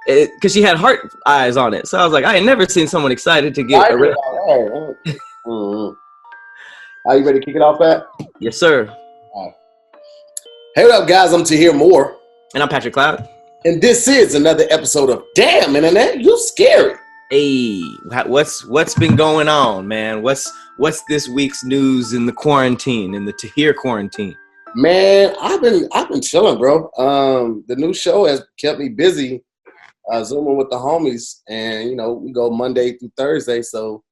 because she had heart eyes on it. So I was like, I ain't never seen someone excited to get arrested. Mm-hmm. Are you ready to kick it off, Pat? Yes, sir. Right. Hey, what up, guys? I'm Tahir Moore. And I'm Patrick Cloud. And this is another episode of Damn Internet, You Scary. Hey, what's been going on, man? What's this week's news in the quarantine, in the Tahir quarantine? Man, I've been chilling, bro. The new show has kept me busy, zooming with the homies, and we go Monday through Thursday, so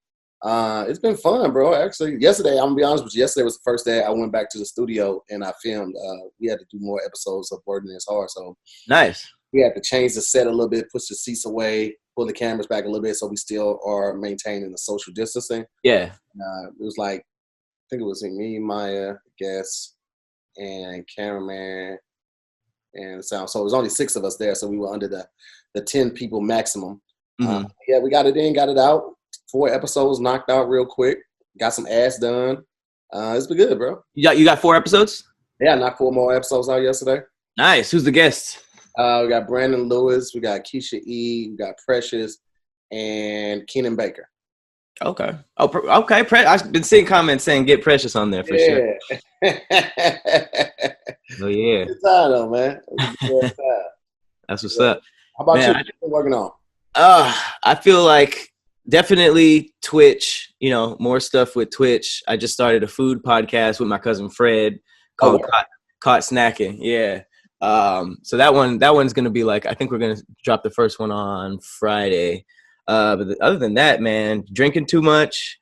it's been fun, bro. Actually, yesterday, I'm gonna be honest with you, yesterday was the first day I went back to the studio and I filmed. We had to do more episodes of Working Is Hard, so nice. We had to change the set a little bit, push the seats away, pull the cameras back a little bit, so we still are maintaining the social distancing. Yeah. It was like, I think it was me, Maya, guest, and cameraman, and sound. So it was only 6 of us there, so we were under the 10 people maximum. Mm-hmm. Yeah, we got it in, got it out. 4 episodes knocked out real quick. Got some ass done. It's been good, bro. You got 4 episodes? Yeah, I knocked 4 more episodes out yesterday. Nice. Who's the guest? We got Brandon Lewis, we got Keisha E, we got Precious, and Kenan Baker. Okay. Oh, okay. I've been seeing comments saying get Precious on there for sure. Oh yeah. Good time though, man. That's what's up. How about you? What you been working on? I feel like definitely Twitch. More stuff with Twitch. I just started a food podcast with my cousin Fred called Caught Snacking. Yeah. So that one's gonna be like, I think we're gonna drop the first one on Friday. But other than that, man, drinking too much,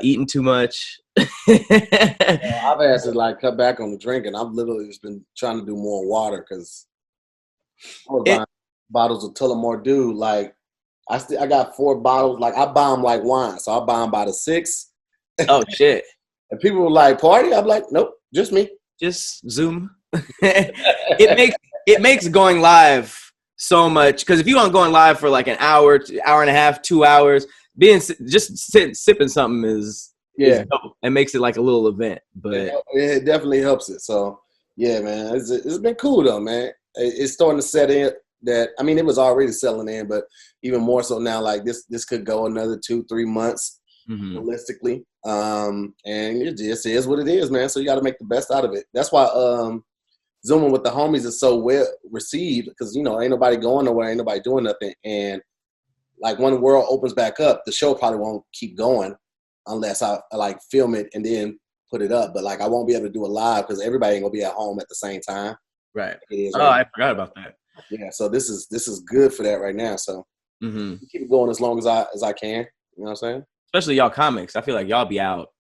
eating too much. I've had to cut back on the drinking. I've literally just been trying to do more water because I was buying bottles of Tullamore Dew. Like I got 4 bottles. Like I buy them like wine, so I buy them by the 6. Oh shit! And people were like, "Party?" I'm like, "Nope, just me." Just Zoom. it makes going live so much, because if you aren't going live for like an hour and a half, 2 hours, sipping something is dope. It makes it like a little event. But it definitely helps it. So yeah, man, it's been cool though, man. It's starting to set in. That, I mean, it was already selling in, but even more so now. Like this could go another 2-3 months, realistically. And it just is what it is, man. So you got to make the best out of it. That's why Zooming with the homies is so well received, because ain't nobody going nowhere, ain't nobody doing nothing. And like when the world opens back up, the show probably won't keep going unless I like film it and then put it up. But like I won't be able to do it live because everybody ain't gonna be at home at the same time. Right. I forgot about that. Yeah. So this is good for that right now. So keep it going as long as I can. You know what I'm saying? Especially y'all comics. I feel like y'all be out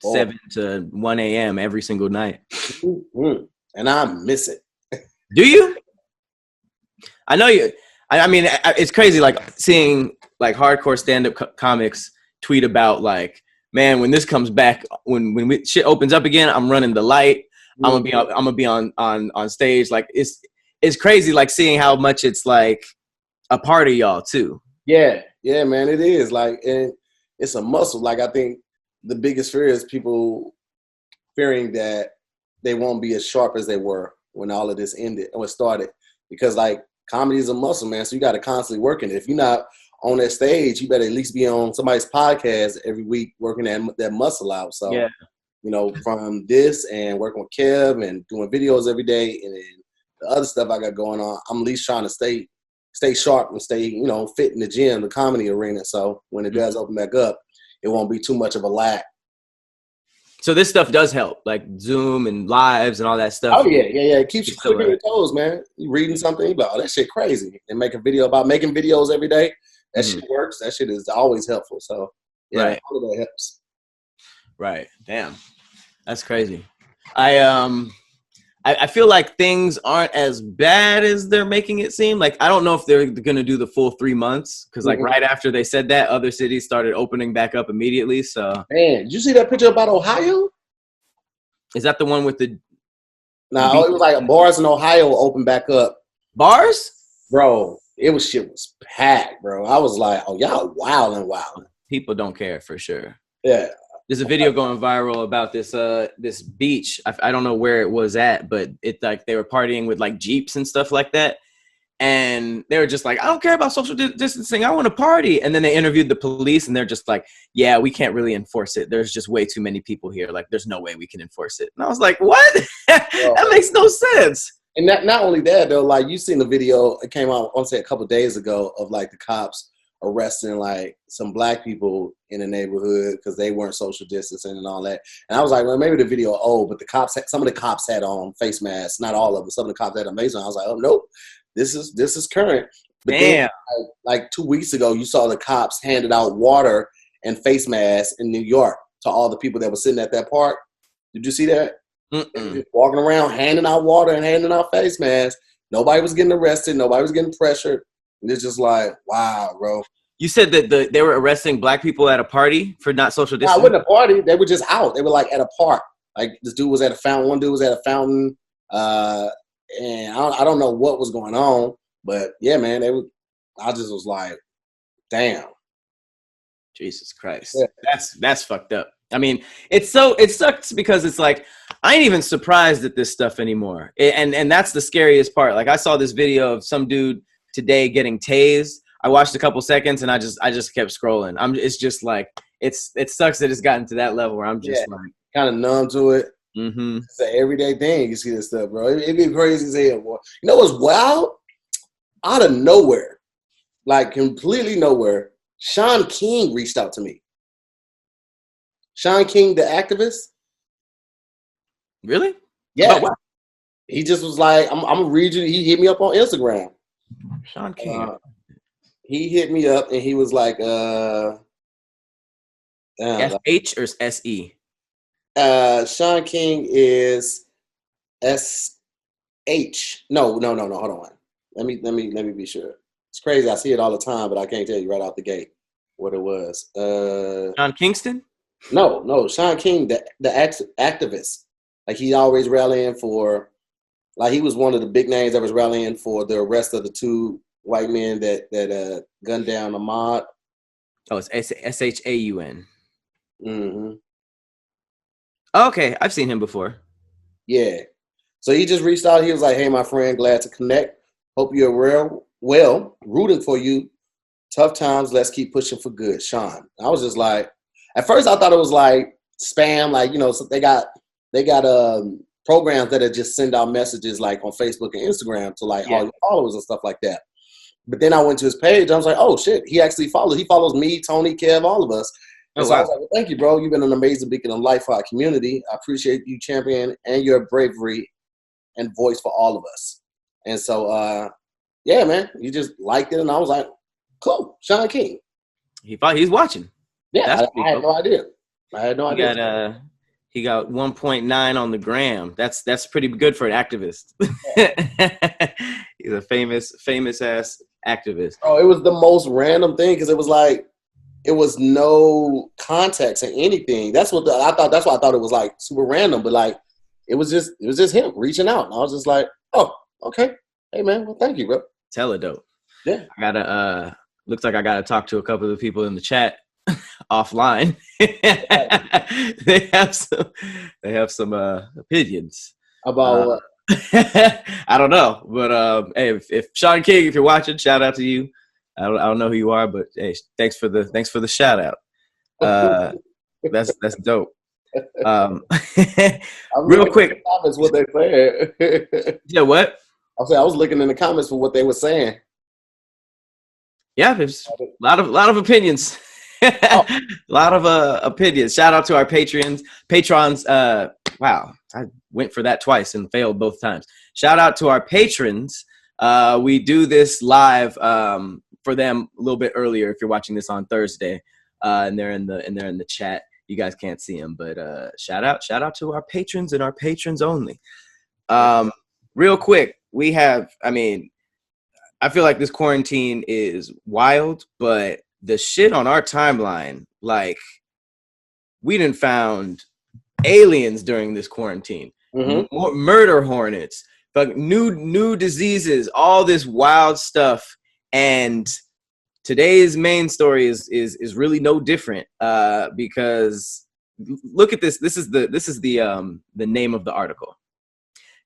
7 to 1 a.m. every single night. Mm-hmm. And I miss it. Do you? I know you. I mean, it's crazy, like seeing like hardcore stand-up comics tweet about like, man, when this comes back, when shit opens up again, I'm running the light. I'm gonna be on stage. Like it's crazy, like seeing how much it's like a part of y'all too. Yeah, man, it is like, and it's a muscle. Like I think the biggest fear is people fearing that they won't be as sharp as they were when all of this ended and when it started, because like comedy is a muscle, man. So you got to constantly work in it. If you're not on that stage, you better at least be on somebody's podcast every week, working that muscle out. So, from this and working with Kev and doing videos every day, and then the other stuff I got going on, I'm at least trying to stay sharp and stay, fit in the gym, the comedy arena. So when it does open back up, it won't be too much of a lack. So this stuff does help, like Zoom and lives and all that stuff. Oh, yeah. It keeps you quick on your toes, man. You reading something, you be like, oh, that shit crazy. And make a video about making videos every day. That shit works. That shit is always helpful. So, yeah, right. All of that helps. Right. Damn. That's crazy. I feel like things aren't as bad as they're making it seem. Like, I don't know if they're going to do the full 3 months, because like right after they said that, other cities started opening back up immediately. So, man, did you see that picture about Ohio? Is that the one with the? No, it was like bars in Ohio opened back up. Bars, bro. Shit was packed, bro. I was like, oh, y'all wilding. People don't care for sure. Yeah. There's a video going viral about this this beach. I don't know where it was at, but it's like they were partying with like Jeeps and stuff like that. And they were just like, I don't care about social distancing. I want to party. And then they interviewed the police, and they're just like, yeah, we can't really enforce it. There's just way too many people here. Like, there's no way we can enforce it. And I was like, what? That makes no sense. And not only that, though, like, you seen the video, it came out, I want to say a couple of days ago, of like the cops arresting like some black people in the neighborhood because they weren't social distancing and all that. And I was like, well, maybe the video old, but some of the cops had on face masks, not all of them. Some of the cops had on face masks. I was like, oh, nope. This is current. But Damn. Then, like 2 weeks ago, you saw the cops handed out water and face masks in New York to all the people that were sitting at that park. Did you see that? Walking around, handing out water and handing out face masks. Nobody was getting arrested. Nobody was getting pressured. And it's just like, wow, bro. You said that they were arresting black people at a party for not social distancing? No, it wasn't a party. They were just out. They were like at a park. Like this dude was at a fountain. One dude was at a fountain. And I don't know what was going on, but yeah, man, I just was like, damn. Jesus Christ. Yeah. That's fucked up. I mean, it sucks because it's like, I ain't even surprised at this stuff anymore. And that's the scariest part. Like, I saw this video of some dude today getting tased. I watched a couple seconds and I just kept scrolling. It's just like, it sucks that it's gotten to that level where I'm just like kind of numb to it. Mm-hmm. It's an everyday thing. You see this stuff, bro. It'd be crazy as hell, boy. You know what's wild? Out of nowhere, like completely nowhere, Sean King reached out to me. Sean King, the activist. Really? Yeah. He just was like, I'm gonna read you. He hit me up on Instagram. Sean King. He hit me up and he was like, S-H or S-E? Sean King is S-H. No, hold on. Let me be sure. It's crazy. I see it all the time, but I can't tell you right out the gate what it was. Sean Kingston? No, Sean King, the activist. Like, he always rallying for, like, he was one of the big names that was rallying for the arrest of the two white men that gunned down Ahmaud. Oh, it's S-H-A-U-N. Mm-hmm. Okay, I've seen him before. Yeah. So he just reached out. He was like, hey, my friend, glad to connect. Hope you're well, rooting for you. Tough times, let's keep pushing for good. Sean. I was just like, at first I thought it was like spam, like, you know, so they got programs that just send out messages like on Facebook and Instagram to like all your followers and stuff like that. But then I went to his page. I was like, oh shit, he actually follows. He follows me, Tony, Kev, all of us. And so I was like, well, thank you, bro. You've been an amazing beacon of light for our community. I appreciate you, champion, and your bravery and voice for all of us. And so, yeah, man, you just liked it, and I was like, cool, Sean King. He's watching. Yeah, I had no idea. He got 1.9 on the gram. That's pretty good for an activist. He's a famous ass activist. Oh, it was the most random thing because it was like, it was no context in anything. That's what I thought. That's why I thought it was like super random. But like, it was just him reaching out, and I was just like, oh, okay, hey man, well thank you, bro. Hella dope. Yeah, I gotta. Looks like I gotta talk to a couple of the people in the chat offline. They have some opinions about what? I don't know, but hey, if Sean King, if you're watching, shout out to you. I don't know who you are, but hey, thanks for the shout out. That's dope. Real quick, comments what they said. Yeah, what? I was looking in the comments for what they were saying. Yeah, there's a lot of opinions. A lot of opinions. Shout out to our patrons. Wow, I went for that twice and failed both times. Shout out to our patrons. We do this live for them a little bit earlier if you're watching this on Thursday, and they're in the chat. You guys can't see them, but shout out to our patrons and our patrons only. Real quick, we have. I mean, I feel like this quarantine is wild, but the shit on our timeline, like, we done found aliens during this quarantine, more murder hornets, but new diseases, all this wild stuff. And today's main story is really no different, because look at this. This is the name of the article.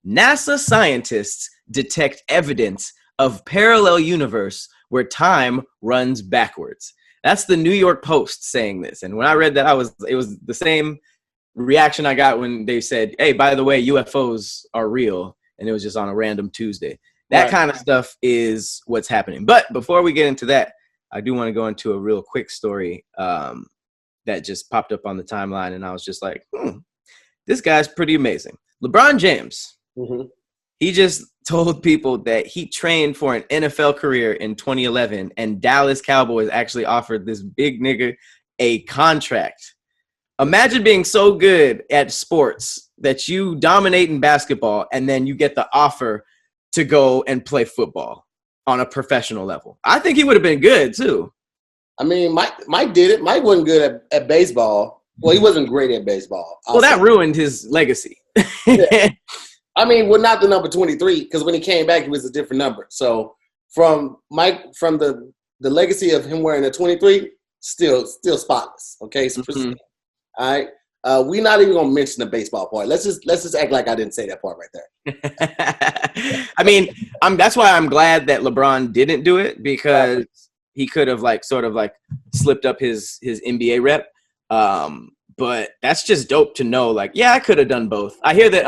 NASA scientists detect evidence of parallel universe where time runs backwards. That's the New York Post saying this. And when I read that, it was the same reaction I got when they said, hey, by the way, UFOs are real. And it was just on a random Tuesday. That kind of stuff is what's happening. But before we get into that, I do want to go into a real quick story that just popped up on the timeline. And I was just like, this guy's pretty amazing. LeBron James, he just told people that he trained for an NFL career in 2011, and Dallas Cowboys actually offered this big nigga a contract. Imagine being so good at sports that you dominate in basketball, and then you get the offer to go and play football on a professional level. I think he would have been good too. I mean, Mike did it. Mike wasn't good at baseball. Well, he wasn't great at baseball. Well, that ruined his legacy. Yeah. I mean, well, not the number 23, because when he came back, he was a different number. So from Mike, from the legacy of him wearing a 23, still spotless. Okay, so all right. We're not even gonna mention the baseball part. Let's just act like I didn't say that part right there. I mean, that's why I'm glad that LeBron didn't do it, because he could have sort of slipped up his NBA rep. But that's just dope to know. I could have done both. I hear that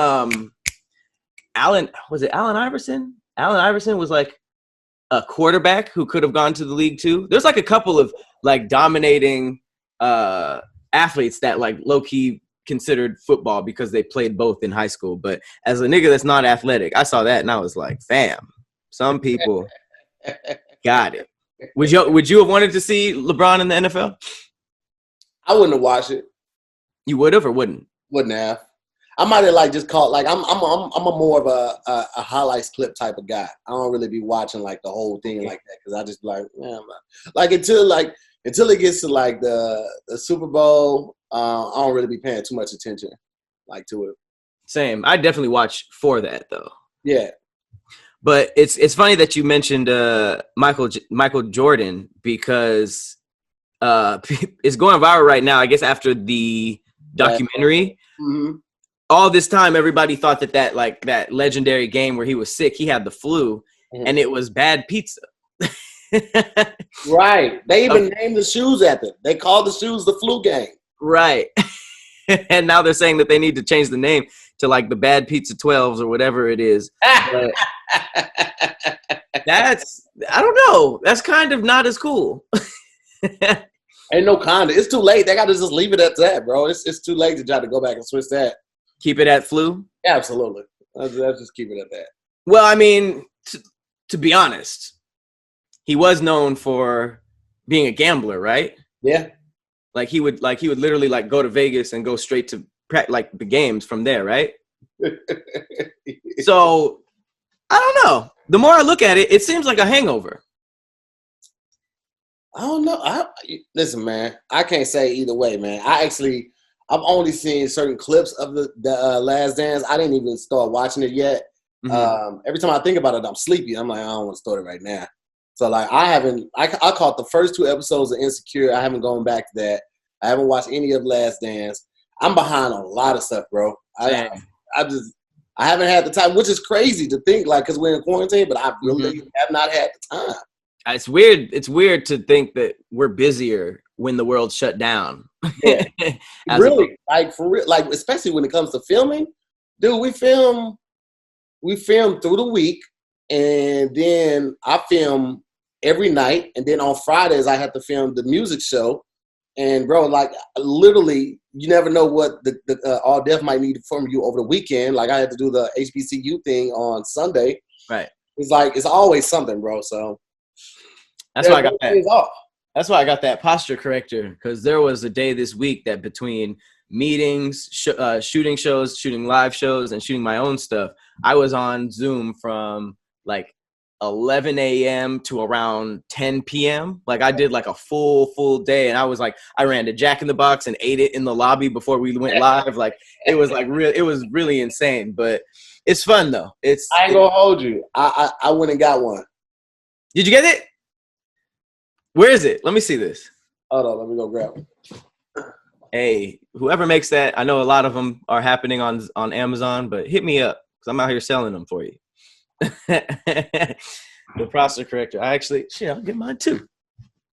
Allen Iverson? Allen Iverson was a quarterback who could have gone to the league too. There's a couple of dominating athletes that low-key considered football because they played both in high school. But as a nigga that's not athletic, I saw that and I was like, fam, some people got it. Would you have wanted to see LeBron in the NFL? I wouldn't have watched it. You would have or wouldn't? Wouldn't have. I might have just caught I'm a more of a highlights clip type of guy. I don't really be watching the whole thing like that, because I just until it gets to the Super Bowl, I don't really be paying too much attention to it. Same. I definitely watch for that though. Yeah. But it's funny that you mentioned Michael Jordan, because it's going viral right now. I guess after the documentary. Mm-hmm. All this time, everybody thought that legendary game where he was sick, he had the flu, and it was bad pizza. Right. They even named the shoes after it. They called the shoes the flu game. Right. And now they're saying that they need to change the name to the Bad Pizza 12s or whatever it is. But I don't know. That's kind of not as cool. Ain't no kinda. It's too late. They got to just leave it at that, bro. It's too late to try to go back and switch that. Keep it at flu? Absolutely. Let's just keep it at that. Well, I mean, to be honest, he was known for being a gambler, right? Yeah. He would literally go to Vegas and go straight to the games from there, right? So I don't know. The more I look at it, it seems like a hangover. I don't know. Listen, man, I can't say either way, man. I've only seen certain clips of the Last Dance. I didn't even start watching it yet. Mm-hmm. Every time I think about it, I'm sleepy. I'm I don't want to start it right now. So I caught the first 2 episodes of Insecure. I haven't gone back to that. I haven't watched any of Last Dance. I'm behind on a lot of stuff, bro. I haven't had the time, which is crazy to think because we're in quarantine, but I really have not had the time. It's weird. It's weird to think that we're busier when the world shut down. Yeah. Really, for real, especially when it comes to filming, dude. We film through the week, and then I film every night, and then on Fridays I have to film the music show. And bro, literally, you never know what the All Def might need from you over the weekend. I had to do the HBCU thing on Sunday. Right. It's always something, bro. So. That's why I got that. That's why I got that posture corrector, because there was a day this week that between meetings, shooting shows, shooting live shows, and shooting my own stuff, I was on Zoom from 11 a.m. to around 10 p.m. I did a full day, and I ran to Jack in the Box and ate it in the lobby before we went live. It was it was really insane, but it's fun though. I ain't gonna hold you. I went and got one. Did you get it? Where is it? Let me see this. Hold on, let me go grab it. Hey, whoever makes that, I know a lot of them are happening on Amazon, but hit me up because I'm out here selling them for you. The posture corrector. I actually, shit, I'll get mine too.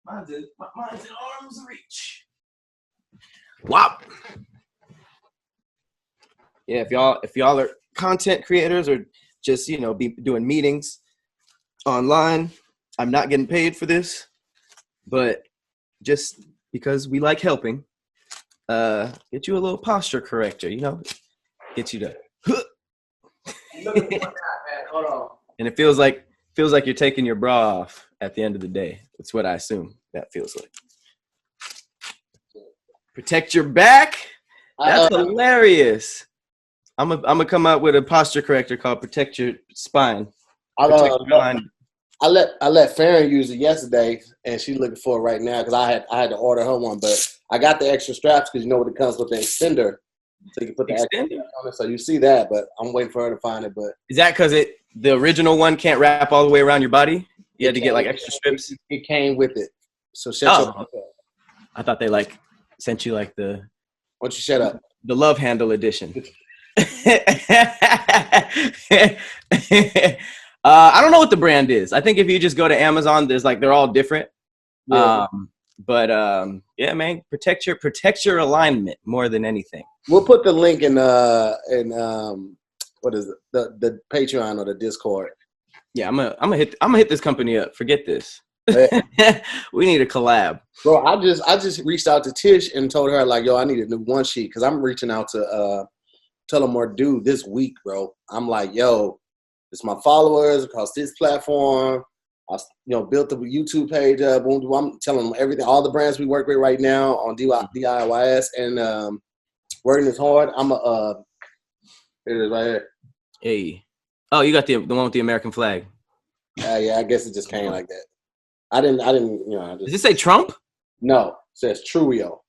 Mine's in arm's reach. Wow. Yeah, if y'all are content creators or just, you know, be doing meetings online, I'm not getting paid for this, but just because we like helping, get you a little posture corrector, you know, get you to Hold on. and it feels like you're taking your bra off at the end of the day. That's what I assume that feels like. Protect your back. That's hilarious. I'm gonna come out with a posture corrector called Protect Your Spine. I let Farron use it yesterday, and she's looking for it right now because I had to order her one, but I got the extra straps because you know what it comes with the extender, so you can put the extender on it. So you see that, but I'm waiting for her to find it. But is that because the original one can't wrap all the way around your body? You had to get like extra strips. It came with it. So shut your mouth. I thought they like sent you like the. Why don't you shut up? The love handle edition. I don't know what the brand is. I think if you just go to Amazon, they're all different. Yeah. Yeah, man, protect your alignment more than anything. We'll put the link in what is it? The Patreon or the Discord. Yeah, I'm gonna hit this company up. Forget this. We need a collab, bro. I just reached out to Tish and told her like, yo, I need a new one sheet because I'm reaching out to Tullamore Dude this week, bro. I'm like, yo, it's my followers across this platform. I built the YouTube page up. I'm telling them everything, all the brands we work with right now on DIYS, and working is hard. Here it is right here. Hey, oh, you got the one with the American flag. Yeah, I guess it just came like that. I didn't. Does it say Trump? No, it says Truio.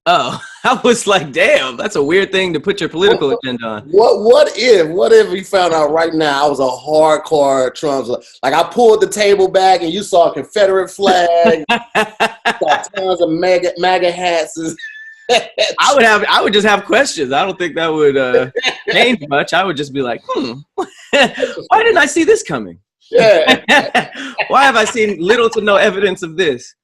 Oh, I was like, damn, that's a weird thing to put your political agenda on. What if we found out right now I was a hardcore Trump? Like I pulled the table back and you saw a Confederate flag, saw tons of MAGA hats. I would just have questions. I don't think that would change much. I would just be like, why didn't I see this coming? Yeah. Why have I seen little to no evidence of this?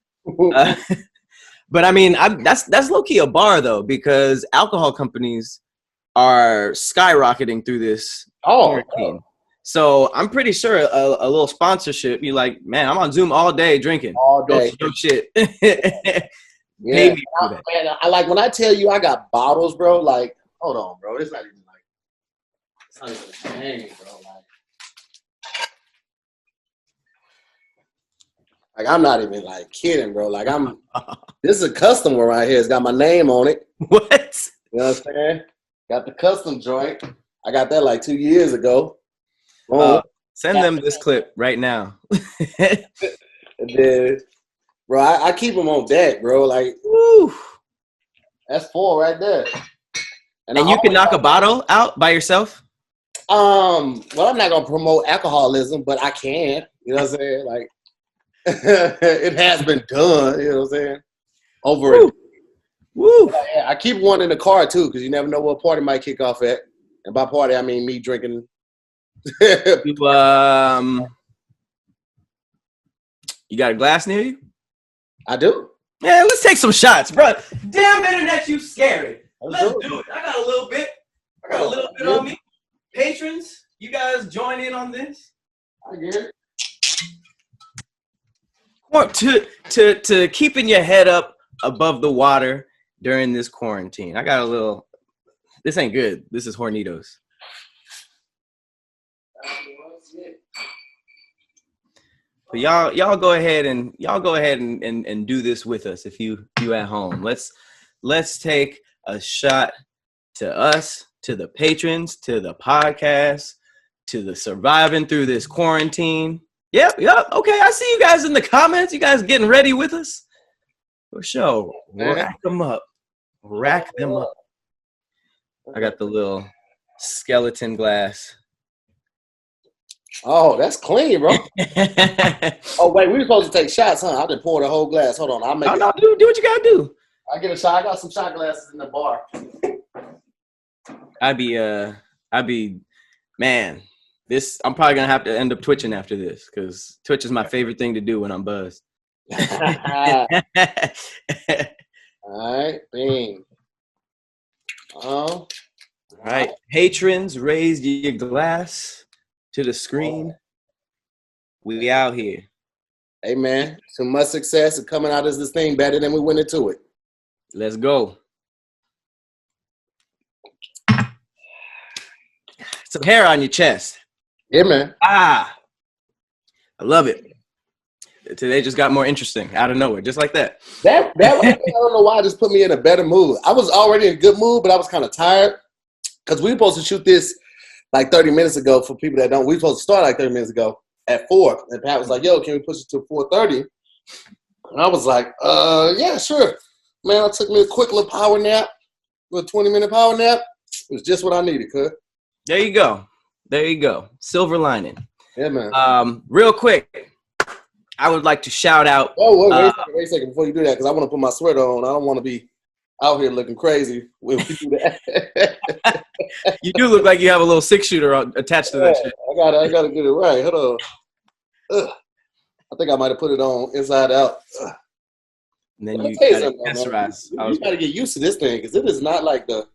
But I mean, that's low-key a bar, though, because alcohol companies are skyrocketing through this quarantine. So I'm pretty sure a little sponsorship, you're like, man, I'm on Zoom all day drinking. All day. No shit. Yeah, man, I like when I tell you I got bottles, bro, like, hold on, bro. It's not even a thing, bro. Like I'm not even like kidding, bro. Like this is a custom one right here. It's got my name on it. What? You know what I'm saying? Got the custom joint. I got that like 2 years ago. Send them this clip right now. And then, bro, I keep them on deck, bro. Like, woo. That's 4 right there. And you can knock a bottle out by yourself? Well, I'm not gonna promote alcoholism, but I can. You know what I'm saying? Like. It has been done, you know what I'm saying? Over it. Woo! I keep one in the car too, because you never know what party might kick off at. And by party, I mean me drinking. You got a glass near you? I do. Yeah, let's take some shots, bro. Damn internet, you scary. Let's do it. I got a little bit. On me. Patrons, you guys join in on this. I get it. To keeping your head up above the water during this quarantine. I got a little. This ain't good. This is Hornitos. But y'all go ahead and do this with us if you at home. Let's take a shot to us, to the patrons, to the podcast, to the surviving through this quarantine. Yep. Okay, I see you guys in the comments. You guys getting ready with us? For sure. Rack them up. I got the little skeleton glass. Oh, that's clean, bro. Oh, wait, we were supposed to take shots, huh? I just poured a whole glass. Hold on, I'll make it. No, do what you gotta do. I get a shot. I got some shot glasses in the bar. I'd be, man. I'm probably gonna have to end up twitching after this because Twitch is my favorite thing to do when I'm buzzed. All right, bing. All right, patrons, raise your glass to the screen. We out here. Hey man, so much success and coming out as this thing better than we went into it. Let's go. Some hair on your chest. Yeah, man. I love it. Today just got more interesting out of nowhere, just like that. That I don't know why it just put me in a better mood. I was already in a good mood, but I was kind of tired because we were supposed to shoot this like 30 minutes ago. For people that don't, we were supposed to start like 30 minutes ago at 4. And Pat was like, "Yo, can we push it to 4:30?" And I was like, yeah, sure." Man, I took me a quick little power nap, a 20-minute power nap. It was just what I needed, cuz. There you go. There you go. Silver lining. Yeah, man. Real quick, I would like to shout out. Oh, wait a second before you do that, because I want to put my sweater on. I don't want to be out here looking crazy when we do that. You do look like you have a little 6-shooter attached to that shit. I gotta get it right. Hold on. I think I might have put it on inside out. And then you gotta accessorize. You gotta get used to this thing because it is not like the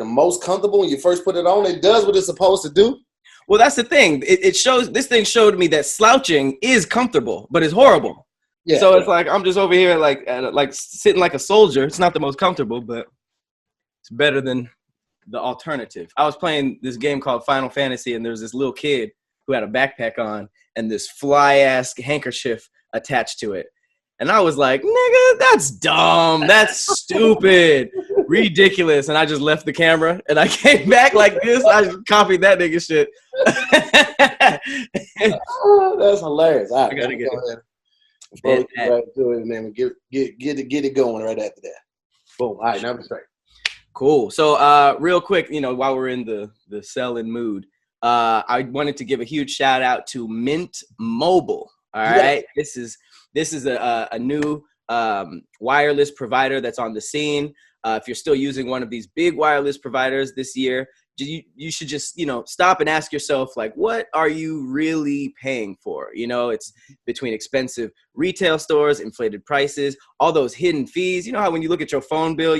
most comfortable when you first put it on. It does what it's supposed to do. Well, that's the thing. It shows. This thing showed me that slouching is comfortable, but it's horrible. Yeah. So it's like I'm just over here like sitting like a soldier. It's not the most comfortable, but it's better than the alternative. I was playing this game called Final Fantasy, and there was this little kid who had a backpack on and this fly-ass handkerchief attached to it. And I was like, nigga, that's dumb. That's stupid. Ridiculous. And I just left the camera and I came back like this. I just copied that nigga shit. That's hilarious. All right, I gotta get it. Right to it and then get it going right after that. Boom. All right, now we're straight. Cool. So real quick, while we're in the selling mood, I wanted to give a huge shout out to Mint Mobile. All right. Yeah. This is a new wireless provider that's on the scene. If you're still using one of these big wireless providers this year, you should just, stop and ask yourself, like, what are you really paying for? It's between expensive retail stores, inflated prices, all those hidden fees. You know how when you look at your phone bill,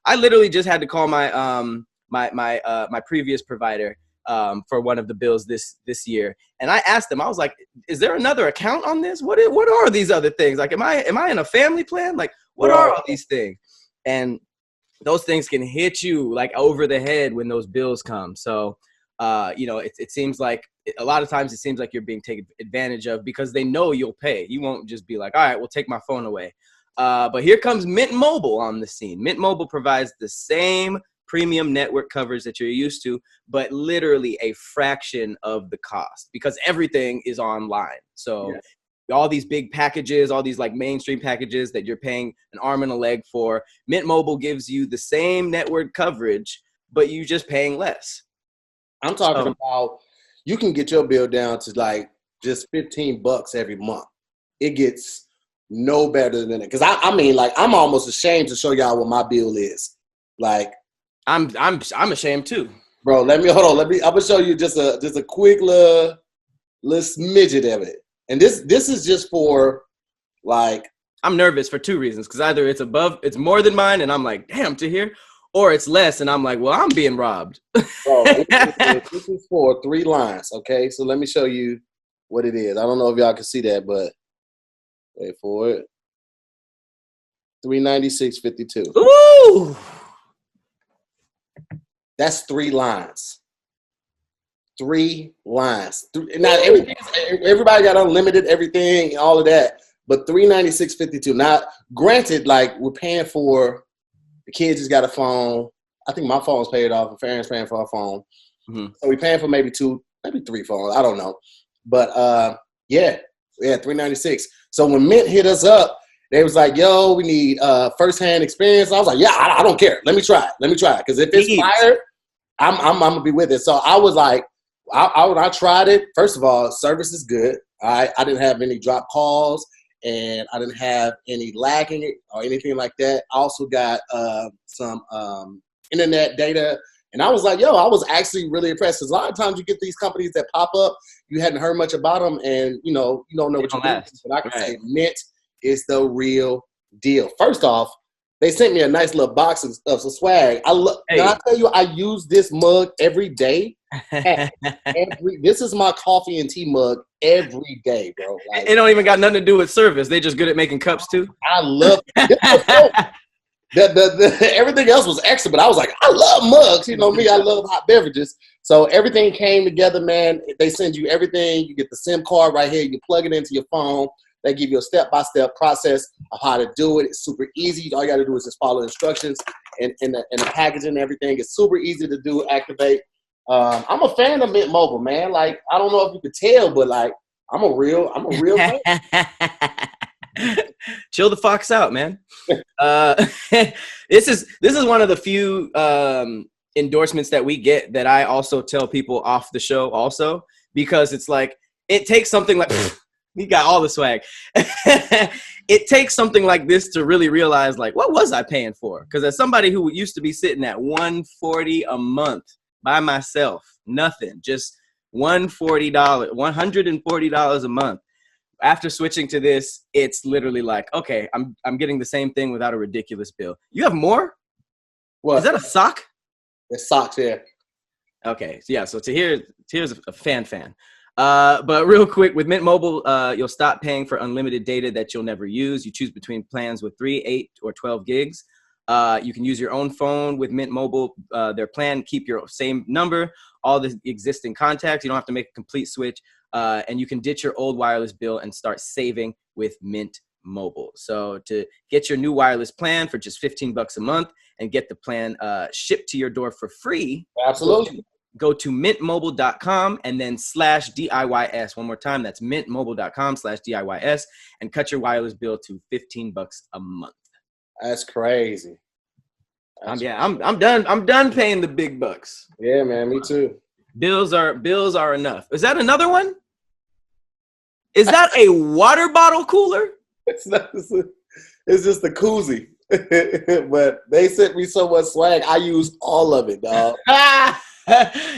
I literally just had to call my my previous provider for one of the bills this year. And I asked them, I was like, is there another account on this? What are these other things? Like, am I in a family plan? Like, what are all these things? And those things can hit you like over the head when those bills come. So, it seems like a lot of times it seems like you're being taken advantage of because they know you'll pay. You won't just be like, all right, we'll take my phone away. But here comes Mint Mobile on the scene. Mint Mobile provides the same premium network coverage that you're used to, but literally a fraction of the cost because everything is online. So all these big packages, all these like mainstream packages that you're paying an arm and a leg for, Mint Mobile gives you the same network coverage, but you just paying less. I'm talking about you can get your bill down to like just $15 every month. It gets no better than it. Cause I mean, like, I'm almost ashamed to show y'all what my bill is. Like, I'm ashamed too, bro. I'm gonna show you just a quick little smidget of it. And this is just for like. I'm nervous for 2 reasons. Because either it's more than mine, and I'm like, damn, Tahir, or it's less, and I'm like, well, I'm being robbed. Bro, this is for 3 lines. Okay, so let me show you what it is. I don't know if y'all can see that, but wait for it. $396.52. Ooh. That's 3 lines. 3 lines. Now everybody got unlimited everything, all of that, but $396.52. Now, granted, like, we're paying for the kids just got a phone. I think my phone's paid off. And Farron's paying for our phone, so we're paying for maybe 2, maybe 3 phones. I don't know, but $396. So when Mint hit us up, they was like, yo, we need firsthand experience. And I was like, yeah, I don't care. Let me try it. Because if it's fire, I'm gonna be with it. So I was like, I tried it. First of all, service is good. I didn't have any drop calls, and I didn't have any lagging or anything like that. I also got some internet data And I was like, yo, I was actually really impressed. Because a lot of times you get these companies that pop up, you hadn't heard much about them, and you don't know what you're doing. But I can say Mint is the real deal. First off, they sent me a nice little box of some swag. Can I tell you, I use this mug every day. This is my coffee and tea mug every day, bro. Like, it don't even got nothing to do with service. They just good at making cups too. I love it. Everything else was extra, but I was like, I love mugs. You know me, I love hot beverages. So everything came together, man. They send you everything. You get the SIM card right here. You plug it into your phone. They give you a step-by-step process of how to do it. It's super easy. All you got to do is just follow instructions and the packaging and everything. It's super easy to do, activate. I'm a fan of Mint Mobile, man. Like, I don't know if you could tell, but like, I'm a real fan. Chill the fox out, man. This is one of the few endorsements that we get that I also tell people off the show also, because it's like, it takes something like we got all the swag. It takes something like this to really realize, like, what was I paying for? Because as somebody who used to be sitting at $140 a month by myself, nothing, just $140 a month. After switching to this, it's literally like, okay, I'm getting the same thing without a ridiculous bill. You have more? What? Is that a sock? It's socks, yeah. Okay, so yeah, so Tahir's a fan. But real quick, with Mint Mobile, you'll stop paying for unlimited data that you'll never use. You choose between plans with 3, 8, or 12 gigs. You can use your own phone with Mint Mobile. Their plan, keep your same number, all the existing contacts. You don't have to make a complete switch. And you can ditch your old wireless bill and start saving with Mint Mobile. So to get your new wireless plan for just $15 a month and get the plan shipped to your door for free. Absolutely. Go to mintmobile.com and then /DIYS. One more time, that's mintmobile.com /DIYS, and cut your wireless bill to $15 a month. That's crazy. I'm done paying the big bucks. Yeah, man, me too. Bills are enough. Is that another one? Is that a water bottle cooler? It's not. It's just a koozie. But they sent me so much swag. I use all of it, dog.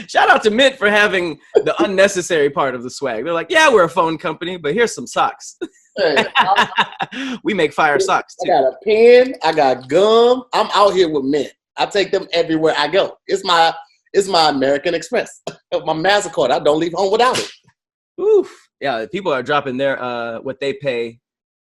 Shout out to Mint for having the unnecessary part of the swag. They're like, yeah, we're a phone company, but here's some socks. Hey, we make fire socks too. I got a pen. I got gum. I'm out here with Mint. I take them everywhere I go. It's my American Express. My MasterCard. I don't leave home without it. Oof. Yeah, people are dropping their what they pay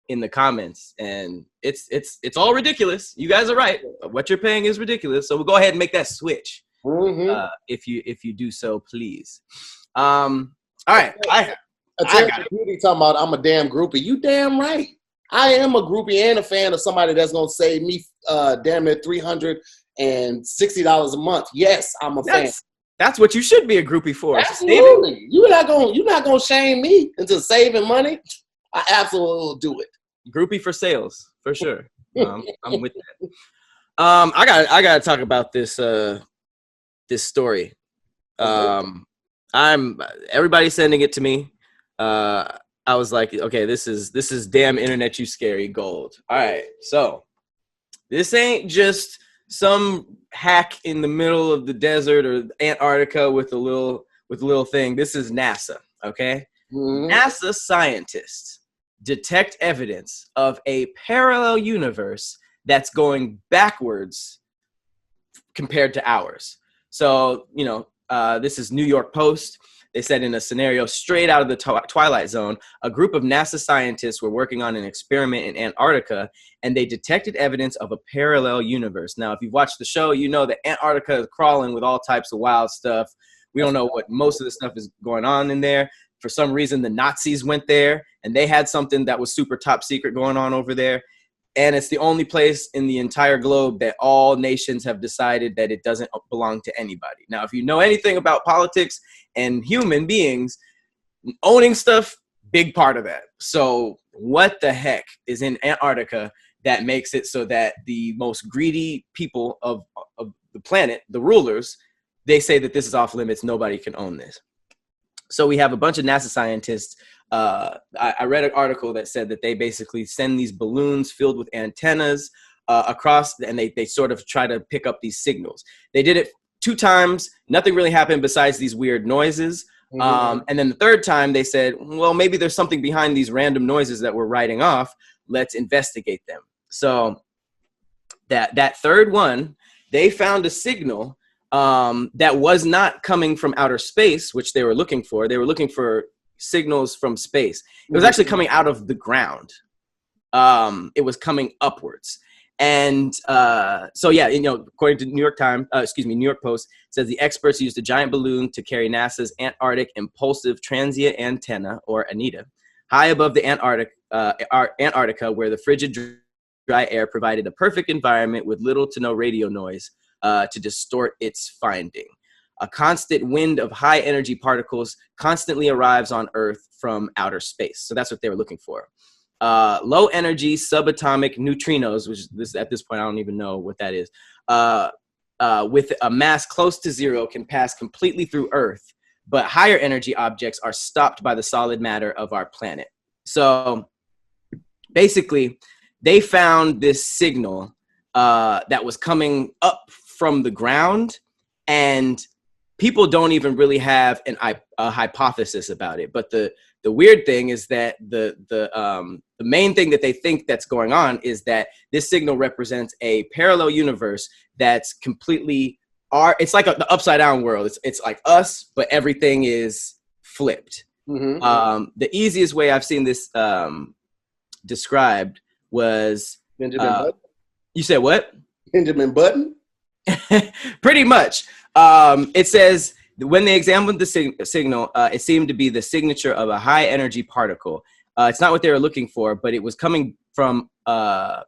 in the comments, and it's all ridiculous. You guys are right. What you're paying is ridiculous. So we'll go ahead and make that switch. Mm-hmm. If you do so, please. All right. I got Beauty talking about I'm a damn groupie. You damn right. I am a groupie and a fan of somebody that's gonna save me damn near $360 a month. Yes, I'm a fan. That's what you should be a groupie for. Absolutely. You're not gonna shame me into saving money. I absolutely will do it. Groupie for sales, for sure. I'm with that. I gotta talk about this story. Everybody's sending it to me. I was like, okay, this is damn internet you scary gold. All right, so this ain't just some hack in the middle of the desert or Antarctica with a little thing. This is NASA, okay? Mm-hmm. NASA scientists detect evidence of a parallel universe that's going backwards compared to ours. So, this is New York Post. They said in a scenario straight out of the Twilight Zone, a group of NASA scientists were working on an experiment in Antarctica, and they detected evidence of a parallel universe. Now, if you've watched the show, you know that Antarctica is crawling with all types of wild stuff. We don't know what most of the stuff is going on in there. For some reason, the Nazis went there, and they had something that was super top secret going on over there. And it's the only place in the entire globe that all nations have decided that it doesn't belong to anybody. Now, if you know anything about politics and human beings, owning stuff, big part of that. So what the heck is in Antarctica that makes it so that the most greedy people of the planet, the rulers, they say that this is off limits, nobody can own this. So we have a bunch of NASA scientists. I read an article that said that they basically send these balloons filled with antennas across, and they sort of try to pick up these signals. They did it 2 times, nothing really happened besides these weird noises. And then the 3rd time they said, well, maybe there's something behind these random noises that we're writing off. Let's investigate them. So that 3rd one, they found a signal that was not coming from outer space, which they were looking for. They were looking for signals from space. It was actually coming out of the ground. It was coming upwards. And so, yeah, according to New York Post, it says the experts used a giant balloon to carry NASA's Antarctic Impulsive Transient Antenna, or ANITA, high above the Antarctica, where the frigid, dry air provided a perfect environment with little to no radio noise to distort its finding. A constant wind of high energy particles constantly arrives on Earth from outer space. So that's what they were looking for. Low energy subatomic neutrinos, which this at this point I don't even know what that is, with a mass close to 0 can pass completely through Earth, but higher energy objects are stopped by the solid matter of our planet. So basically, they found this signal that was coming up from the ground, and people don't even really have a hypothesis about it. But the weird thing is that the main thing that they think that's going on is that this signal represents a parallel universe that's completely it's like the upside down world. It's like us, but everything is flipped. The easiest way I've seen this described was Benjamin Button. You said what? Benjamin Button. Pretty much. It says when they examined the signal, it seemed to be the signature of a high energy particle. It's not what they were looking for, but it was coming from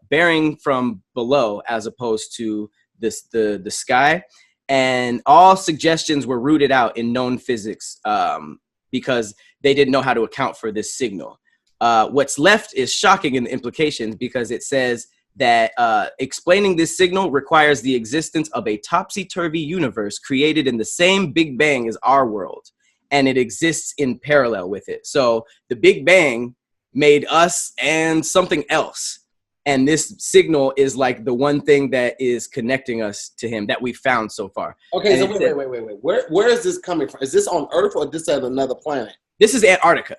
bearing from below as opposed to the sky. And all suggestions were rooted out in known physics because they didn't know how to account for this signal. What's left is shocking in the implications because it says that explaining this signal requires the existence of a topsy-turvy universe created in the same Big Bang as our world, and it exists in parallel with it. So the Big Bang made us and something else, and this signal is like the one thing that is connecting us to him that we found so far. Okay, and so wait. Where is this coming from? Is this on Earth or is this at another planet? This is Antarctica.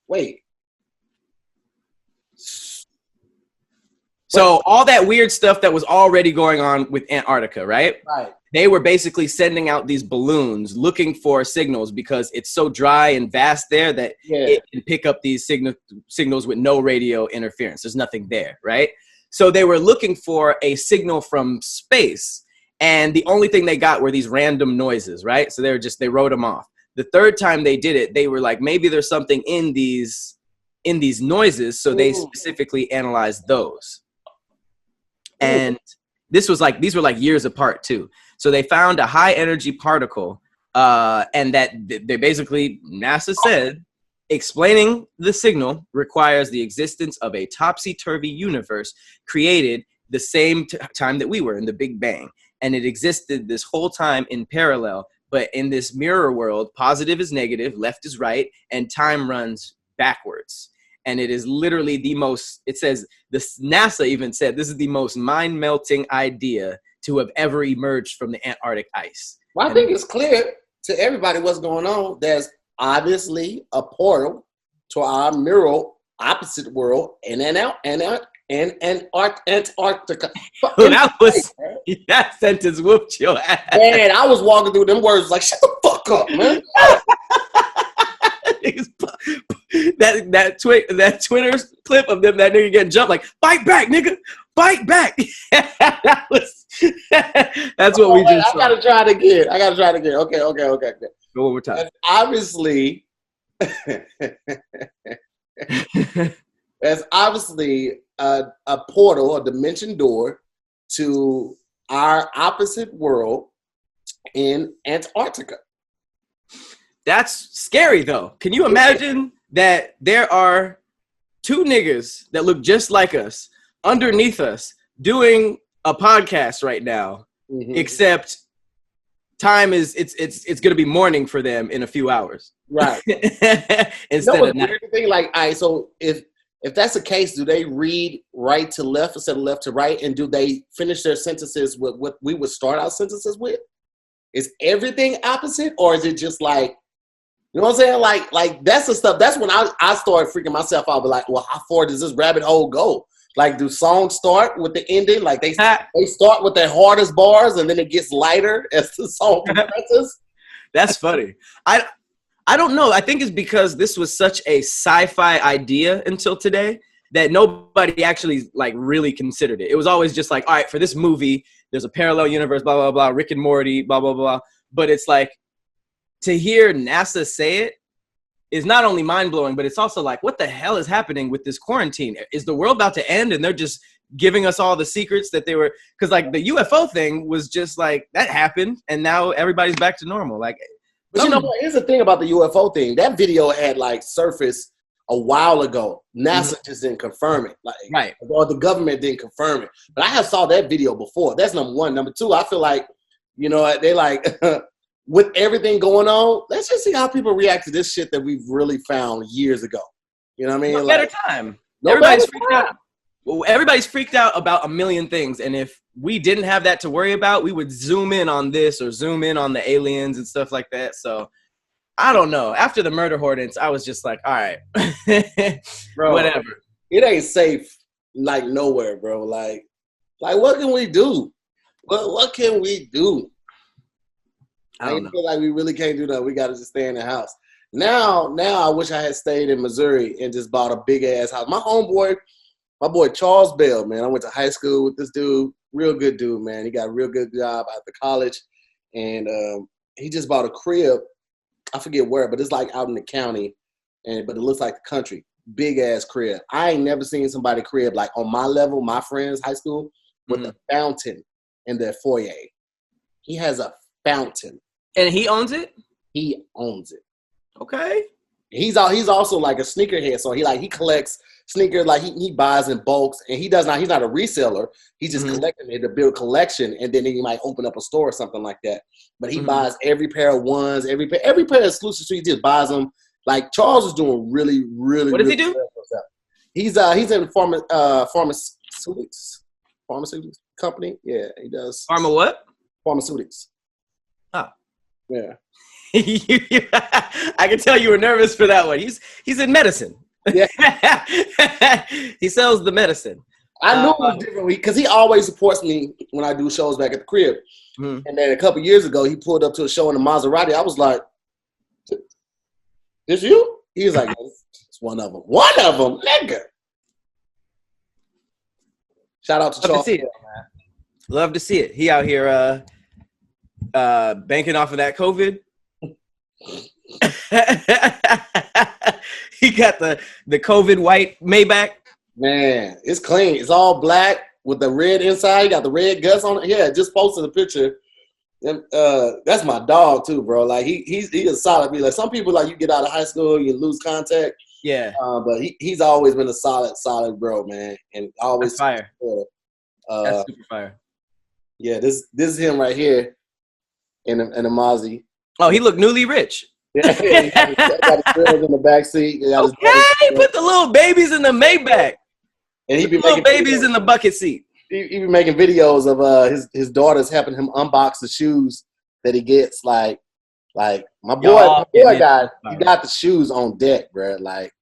Wait. So all that weird stuff that was already going on with Antarctica, right? Right. They were basically sending out these balloons looking for signals because it's so dry and vast there that it can pick up these signals with no radio interference. There's nothing there, right? So they were looking for a signal from space, and the only thing they got were these random noises, right? So they wrote them off. The 3rd time they did it, they were like, maybe there's something in these noises, so they specifically analyzed those. And these were like years apart too. So they found a high energy particle, and that they basically, NASA said, explaining the signal requires the existence of a topsy-turvy universe created the same time that we were in the Big Bang. And it existed this whole time in parallel, but in this mirror world, positive is negative, left is right, and time runs backwards. And it is literally it says, NASA even said, this is the most mind-melting idea to have ever emerged from the Antarctic ice. Well, I think it's clear to everybody what's going on. There's obviously a portal to our mirror opposite world in Antarctica. That sentence whooped your ass. Man, I was walking through them words like, shut the fuck up, man. that Twitter clip of that nigga getting jumped like, bite back, nigga, bite back. That's what we just saw. I gotta try it again. Okay. Go one more time. That's obviously a portal, a dimension door to our opposite world in Antarctica. That's scary, though. Can you imagine that there are 2 niggas that look just like us underneath us doing a podcast right now, except time is it's going to be morning for them in a few hours, right? Instead of night. Thing, like, so if if that's the case, do they read right to left instead of left to right? And do they finish their sentences with what we would start our sentences with? Is everything opposite, or is it just like, you know what I'm saying? Like that's the stuff. That's when I started freaking myself out. But like, well, how far does this rabbit hole go? Like, do songs start with the ending? Like they start with their hardest bars, and then it gets lighter as the song progresses. That's funny. I don't know. I think it's because this was such a sci-fi idea until today that nobody actually like really considered it. It was always just like, all right, for this movie, there's a parallel universe, blah, blah, blah, Rick and Morty, blah, blah, blah. But it's like, to hear NASA say it is not only mind-blowing, but it's also like, what the hell is happening with this quarantine? Is the world about to end and they're just giving us all the secrets that they were, because like the UFO thing was just like, that happened and now everybody's back to normal. Like, but you know what? Here's the thing about the UFO thing. That video had like surfaced a while ago. NASA just didn't confirm it. Like, right. Or the government didn't confirm it. But I have saw that video before. That's number one. Number two, I feel like, you know, they like, with everything going on, let's just see how people react to this shit that we've really found years ago. You know what I mean? No like, better time. Everybody's freaked out. Well, everybody's freaked out about a million things. And if we didn't have that to worry about, we would zoom in on this or zoom in on the aliens and stuff like that. So I don't know. After the murder hornets, I was just like, all right, bro, whatever. It ain't safe like nowhere, bro. Like what can we do? What can we do? I feel like we really can't do that. We got to just stay in the house. Now I wish I had stayed in Missouri and just bought a big ass house. My boy Charles Bell, man. I went to high school with this dude. Real good dude, man. He got a real good job after college. And he just bought a crib. I forget where, but it's like out in the county. But it looks like the country. Big ass crib. I ain't never seen somebody crib like on my level, my friends, high school, with a fountain in their foyer. He has a fountain. And he owns it? He owns it. Okay. He's also like a sneakerhead, so he collects sneakers. Like he buys in bulks, and he's not a reseller. He's just collecting it to build collection, and then he might open up a store or something like that. But he buys every pair of ones, every pair of exclusive. So he just buys them. Like Charles is doing really, really. What does he do? He's in pharmaceutics company. Yeah, he does. Pharma what? Pharmaceutics. Oh. Yeah. I can tell you were nervous for that one. He's in medicine. Yeah. He sells the medicine. I knew it was different because he always supports me when I do shows back at the crib. And then a couple years ago, he pulled up to a show in a Maserati. I was like, "This you?" He was like, "It's one of them. One of them, nigga." Shout out to Charles. Love to see it. He out here banking off of that COVID. He got the COVID white Maybach. Man, it's clean. It's all black with the red inside. You got the red guts on it. Yeah, just posted a picture. And that's my dog too, bro. Like he's a solid. Like some people, like you get out of high school, you lose contact. Yeah. But he's always been a solid bro, man, and always that's fire. That's super fire. Yeah, this is him right here in a Mozzie. Oh, he looked newly rich. Yeah, he got his girls in the back seat. Okay, put the little babies in the Maybach. And he be making babies in the bucket seat. He be making videos of his daughters helping him unbox the shoes that he gets. Like my boy guy, he got the shoes on deck, bro. Like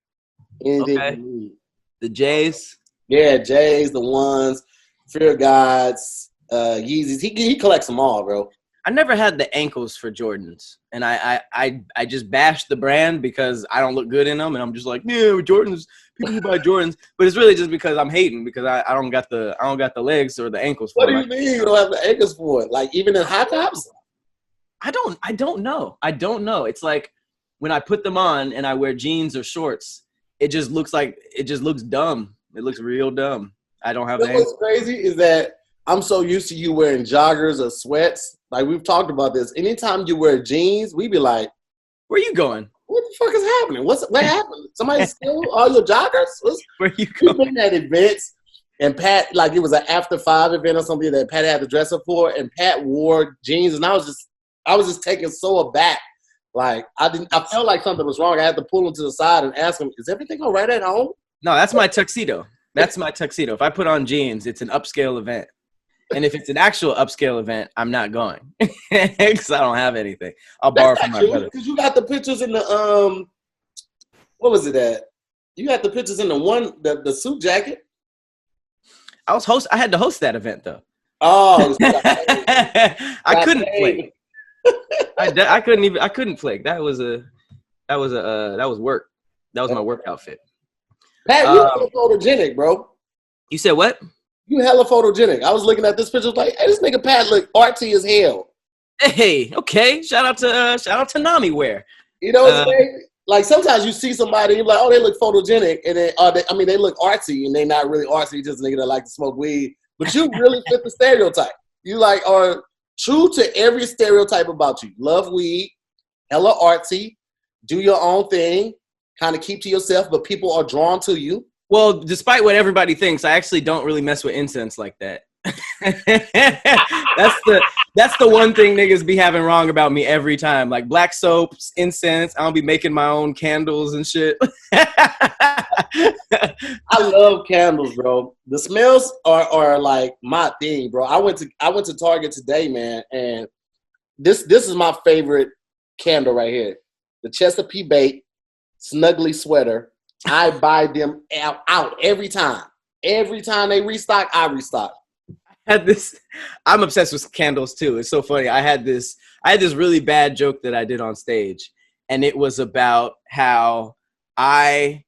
anything you need. The J's. Yeah, J's, the ones, Fear Gods, Yeezys. He collects them all, bro. I never had the ankles for Jordans, and I just bashed the brand because I don't look good in them, and I'm just like, yeah, Jordans. People who buy Jordans, but it's really just because I'm hating because I don't got the legs or the ankles for it. What do you mean you don't have the ankles for it? Like even in high tops? I don't know. It's like when I put them on and I wear jeans or shorts, it just looks dumb. It looks real dumb. I don't have the ankles. What's crazy is that I'm so used to you wearing joggers or sweats. Like we've talked about this. Anytime you wear jeans, we be like, "Where you going? What the fuck is happening? What happened? Somebody stole all your joggers? Where you going?" We've been at events, and Pat, like it was an after 5 event or something that Pat had to dress up for, and Pat wore jeans, and I was just taken so aback. Like I felt like something was wrong. I had to pull him to the side and ask him, "Is everything all right at home?" No, that's my tuxedo. That's my tuxedo. If I put on jeans, it's an upscale event. And if it's an actual upscale event, I'm not going because I don't have anything. I'll borrow from my brother. Because you got the pictures in the what was it at? You got the pictures in the suit jacket. I had to host that event though. Oh, I couldn't flake. I couldn't flake. That was work. That was my work outfit. Pat, you hella photogenic, bro. You said what? You hella photogenic. I was looking at this picture, like, hey, this nigga Pat look artsy as hell. Hey, okay. Shout out to Nami Wear. You know what I'm saying? Like sometimes you see somebody, you're like, oh, they look photogenic, and then they look artsy, and they not really artsy, just a nigga that like to smoke weed. But you really fit the stereotype. You like are true to every stereotype about you. Love weed, hella artsy, do your own thing, kind of keep to yourself, but people are drawn to you. Well, despite what everybody thinks, I actually don't really mess with incense like that. That's the one thing niggas be having wrong about me every time. Like black soaps, incense. I don't be making my own candles and shit. I love candles, bro. The smells are like my thing, bro. I went to Target today, man, and this is my favorite candle right here. The Chesapeake Bake Snuggly Sweater. I buy them out every time. Every time they restock, I restock. I'm obsessed with candles too. It's so funny. I had this really bad joke that I did on stage, and it was about how I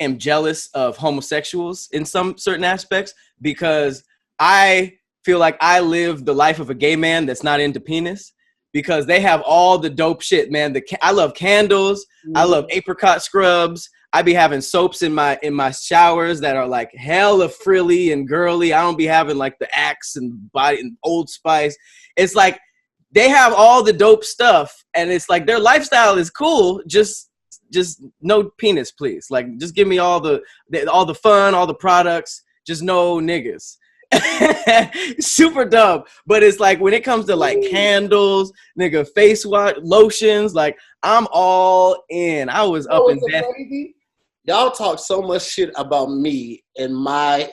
am jealous of homosexuals in some certain aspects because I feel like I live the life of a gay man that's not into penis because they have all the dope shit, man. I love candles. I love apricot scrubs. I be having soaps in my showers that are like hella frilly and girly. I don't be having like the Axe and Body and Old Spice. It's like they have all the dope stuff, and it's like their lifestyle is cool. Just no penis, please. Like just give me all the fun, all the products. Just no niggas. Super dumb, but it's like when it comes to like candles, nigga, face wash, lotions, like I'm all in. I was up in bed. Y'all talk so much shit about me and my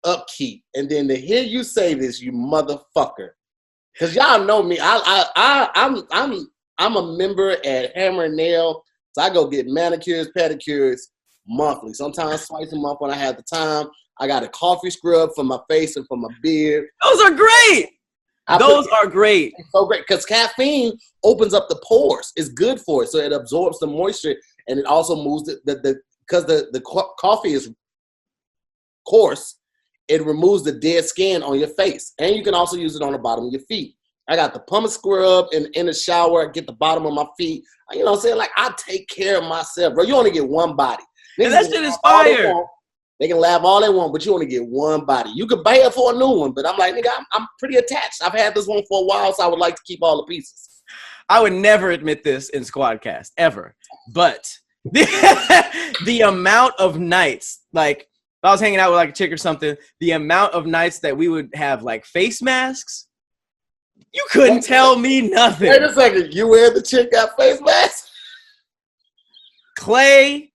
upkeep, and then to hear you say this, you motherfucker, because y'all know me. I'm a member at Hammer and Nail, so I go get manicures, pedicures monthly. Sometimes twice a month when I have the time. I got a coffee scrub for my face and for my beard. Those are great. Those are great. So great because caffeine opens up the pores. It's good for it, so it absorbs the moisture, and it also moves because the coffee is coarse. It removes the dead skin on your face, and you can also use it on the bottom of your feet. I got the pumice scrub in the shower. I get the bottom of my feet. You know what I'm saying? Like I take care of myself, bro. You only get one body. And that shit is fire. They can laugh all they want, but you only get one body. You could buy it for a new one, but I'm like, nigga, I'm pretty attached. I've had this one for a while, so I would like to keep all the pieces. I would never admit this in Squadcast, ever. But the amount of nights, like, if I was hanging out with like a chick or something, the amount of nights that we would have like face masks, you couldn't tell me nothing. Wait a second. You wear the chick got face mask? Clay,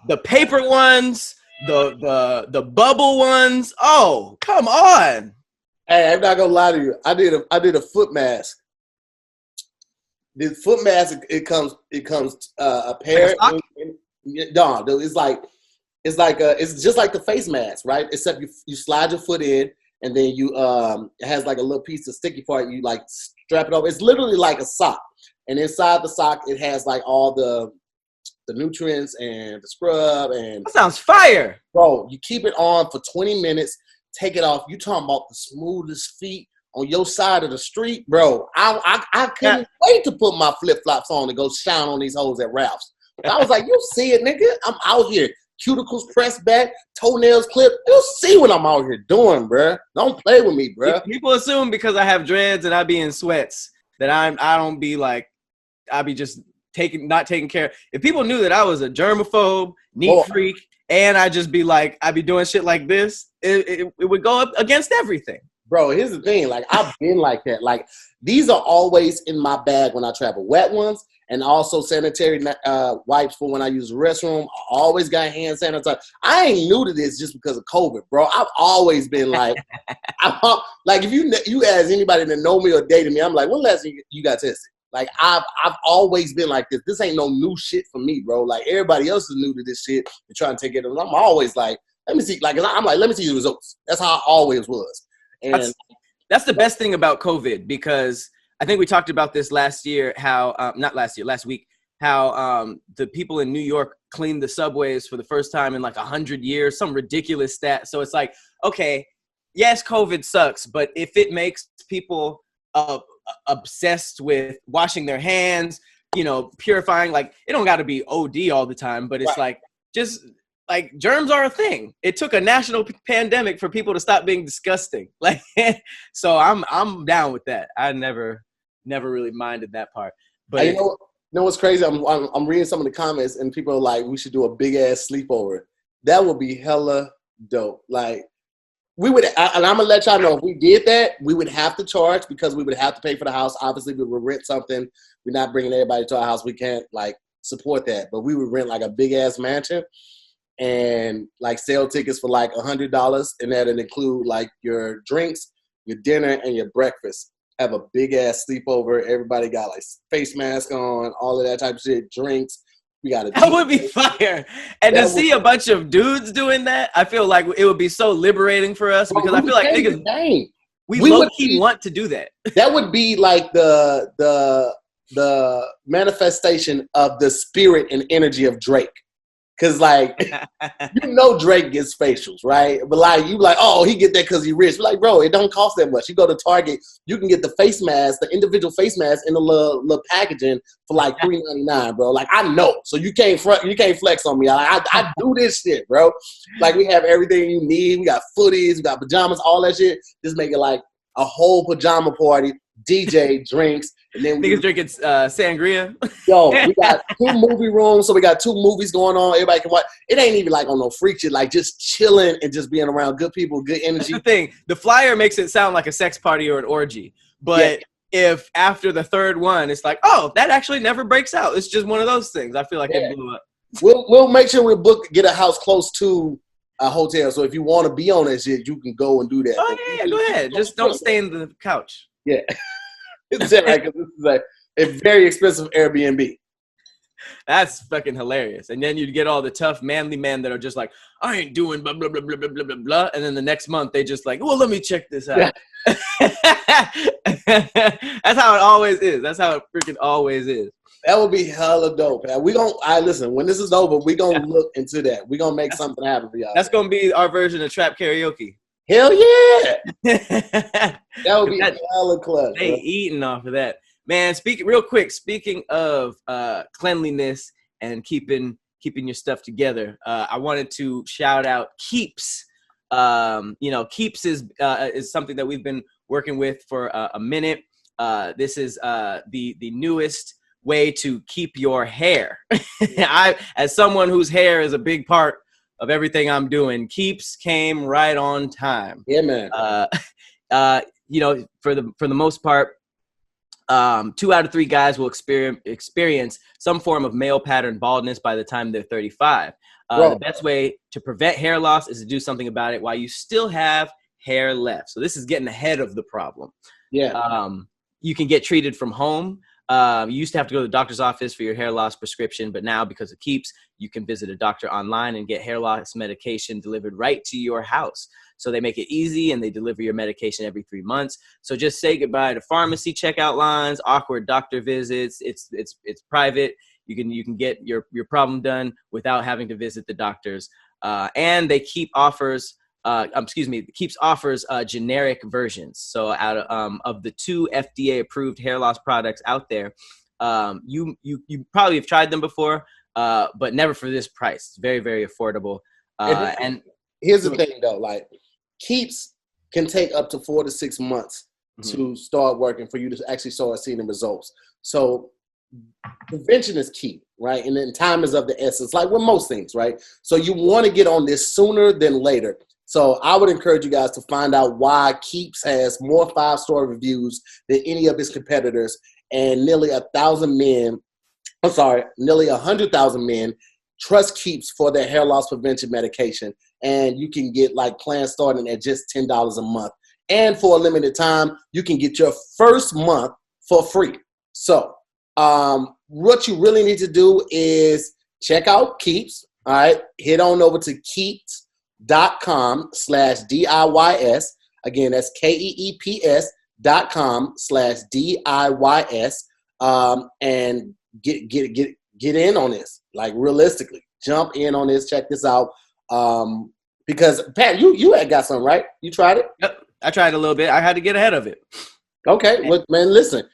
the paper ones, the bubble ones. Oh, come on. Hey, I'm not gonna lie to you. I did a foot mask. The foot mask it comes a pair. No, it's just like the face mask, right? Except you slide your foot in, and then you it has like a little piece of sticky part. You like strap it over. It's literally like a sock, and inside the sock it has like all the nutrients and the scrub. And that sounds fire, bro. You keep it on for 20 minutes, take it off. You talking about the smoothest feet on your side of the street, bro. I couldn't wait to put my flip-flops on and go shine on these hoes at Ralph's. I was like, you see it, nigga? I'm out here, cuticles pressed back, toenails clipped. You'll see what I'm out here doing, bro. Don't play with me, bro. People assume because I have dreads and I be in sweats that I don't be like, I be just not taking care. If people knew that I was a germaphobe, neat freak, and I just be like, I be doing shit like this, it would go up against everything. Bro, here's the thing. Like, I've been like that. Like, these are always in my bag when I travel. Wet ones and also sanitary wipes for when I use the restroom. I always got hand sanitizer. I ain't new to this just because of COVID, bro. I've always been like, like if you ask anybody that know me or dated me, I'm like, when last you got tested? Like I've always been like this. This ain't no new shit for me, bro. Like everybody else is new to this shit and trying to take it. I'm always like, let me see. Like I'm like, let me see the results. That's how I always was. And that's the best thing about COVID, because I think we talked about this last year. How last week. How the people in New York cleaned the subways for the first time in like 100 years. Some ridiculous stat. So it's like, okay, yes, COVID sucks, but if it makes people obsessed with washing their hands, purifying, like it don't got to be OD all the time, but it's right. Like just like germs are a thing. It took a national pandemic for people to stop being disgusting. Like, so I'm down with that. I never really minded that part. But you know what's crazy? I'm reading some of the comments and people are like, we should do a big ass sleepover. That would be hella dope. Like we would, and I'm gonna let y'all know, if we did that, we would have to charge because we would have to pay for the house. Obviously, we would rent something. We're not bringing everybody to our house. We can't like support that, but we would rent like a big ass mansion and like sell tickets for like $100, and that'd include like your drinks, your dinner, and your breakfast. Have a big ass sleepover. Everybody got like face mask on, all of that type of shit, drinks. We got that would be fire. And to see a bunch of dudes doing that, I feel like it would be so liberating for us, because I feel like niggas, we low-key want to do that. That would be like the manifestation of the spirit and energy of Drake. Cause like, Drake gets facials, right? But like, you like, oh, he get that cause he rich. But like, bro, it don't cost that much. You go to Target, you can get the face mask, the individual face mask in the little packaging for like $3.99, bro. Like I know, so you can't flex on me. I do this shit, bro. Like we have everything you need. We got footies, we got pajamas, all that shit. Just make it like a whole pajama party. DJ, drinks, and then niggas drinking sangria. Yo, we got 2 movie rooms, so we got 2 movies going on. Everybody can watch. It ain't even like on no freak shit, like just chilling and just being around good people, good energy. That's the thing. The flyer makes it sound like a sex party or an orgy, but if after the third one, it's like, oh, that actually never breaks out. It's just one of those things. I feel like it blew up. We'll make sure we get a house close to a hotel, so if you want to be on that shit, you can go and do that. Oh yeah, go ahead. Just don't stay in the couch. Yeah. It's right, because this is like a very expensive Airbnb. That's fucking hilarious. And then you'd get all the tough, manly men that are just like, I ain't doing blah, blah, blah, blah, blah, blah, blah, blah. And then the next month, they just like, well, let me check this out. Yeah. That's how it always is. That's how it freaking always is. That would be hella dope. Man. Listen, when this is over, we going to look into that. We going to make something happen for y'all. That's going to be our version of trap karaoke. Hell yeah! That would be hella clutch. They eating off of that. Man, speaking of cleanliness and keeping your stuff together, I wanted to shout out Keeps. Keeps is something that we've been working with for a minute. This is the newest way to keep your hair. As someone whose hair is a big part of everything I'm doing, Keeps came right on time. Yeah, man. For the most part, 2 out of 3 guys will experience some form of male pattern baldness by the time they're 35. The best way to prevent hair loss is to do something about it while you still have hair left. So this is getting ahead of the problem. Yeah. You can get treated from home. You used to have to go to the doctor's office for your hair loss prescription, but now because of Keeps, you can visit a doctor online and get hair loss medication delivered right to your house. So they make it easy and they deliver your medication every 3 months. So just say goodbye to pharmacy checkout lines, awkward doctor visits. It's private. You can get your problem done without having to visit the doctors. And they Keeps offers generic versions. So out of the 2 FDA approved hair loss products out there, you probably have tried them before, but never for this price. It's very, very affordable. And here's the thing though, like Keeps can take up to 4 to 6 months to start working for you to actually start seeing the results. So prevention is key, right? And then time is of the essence, like with most things, right? So you want to get on this sooner than later. So I would encourage you guys to find out why Keeps has more 5-star reviews than any of its competitors, and nearly 1,000 men I'm sorry, nearly 100,000 men trust Keeps for their hair loss prevention medication. And you can get like plans starting at just $10 a month. And for a limited time, you can get your first month for free. So what you really need to do is check out Keeps. All right. Head on over to keeps.com/DIYS. Again, that's KEEPS.com/DIYS. And get in on this. Like realistically, jump in on this. Check this out. Because Pat, you had got something, right? You tried it? Yep. I tried a little bit. I had to get ahead of it. Okay. Well, man, listen,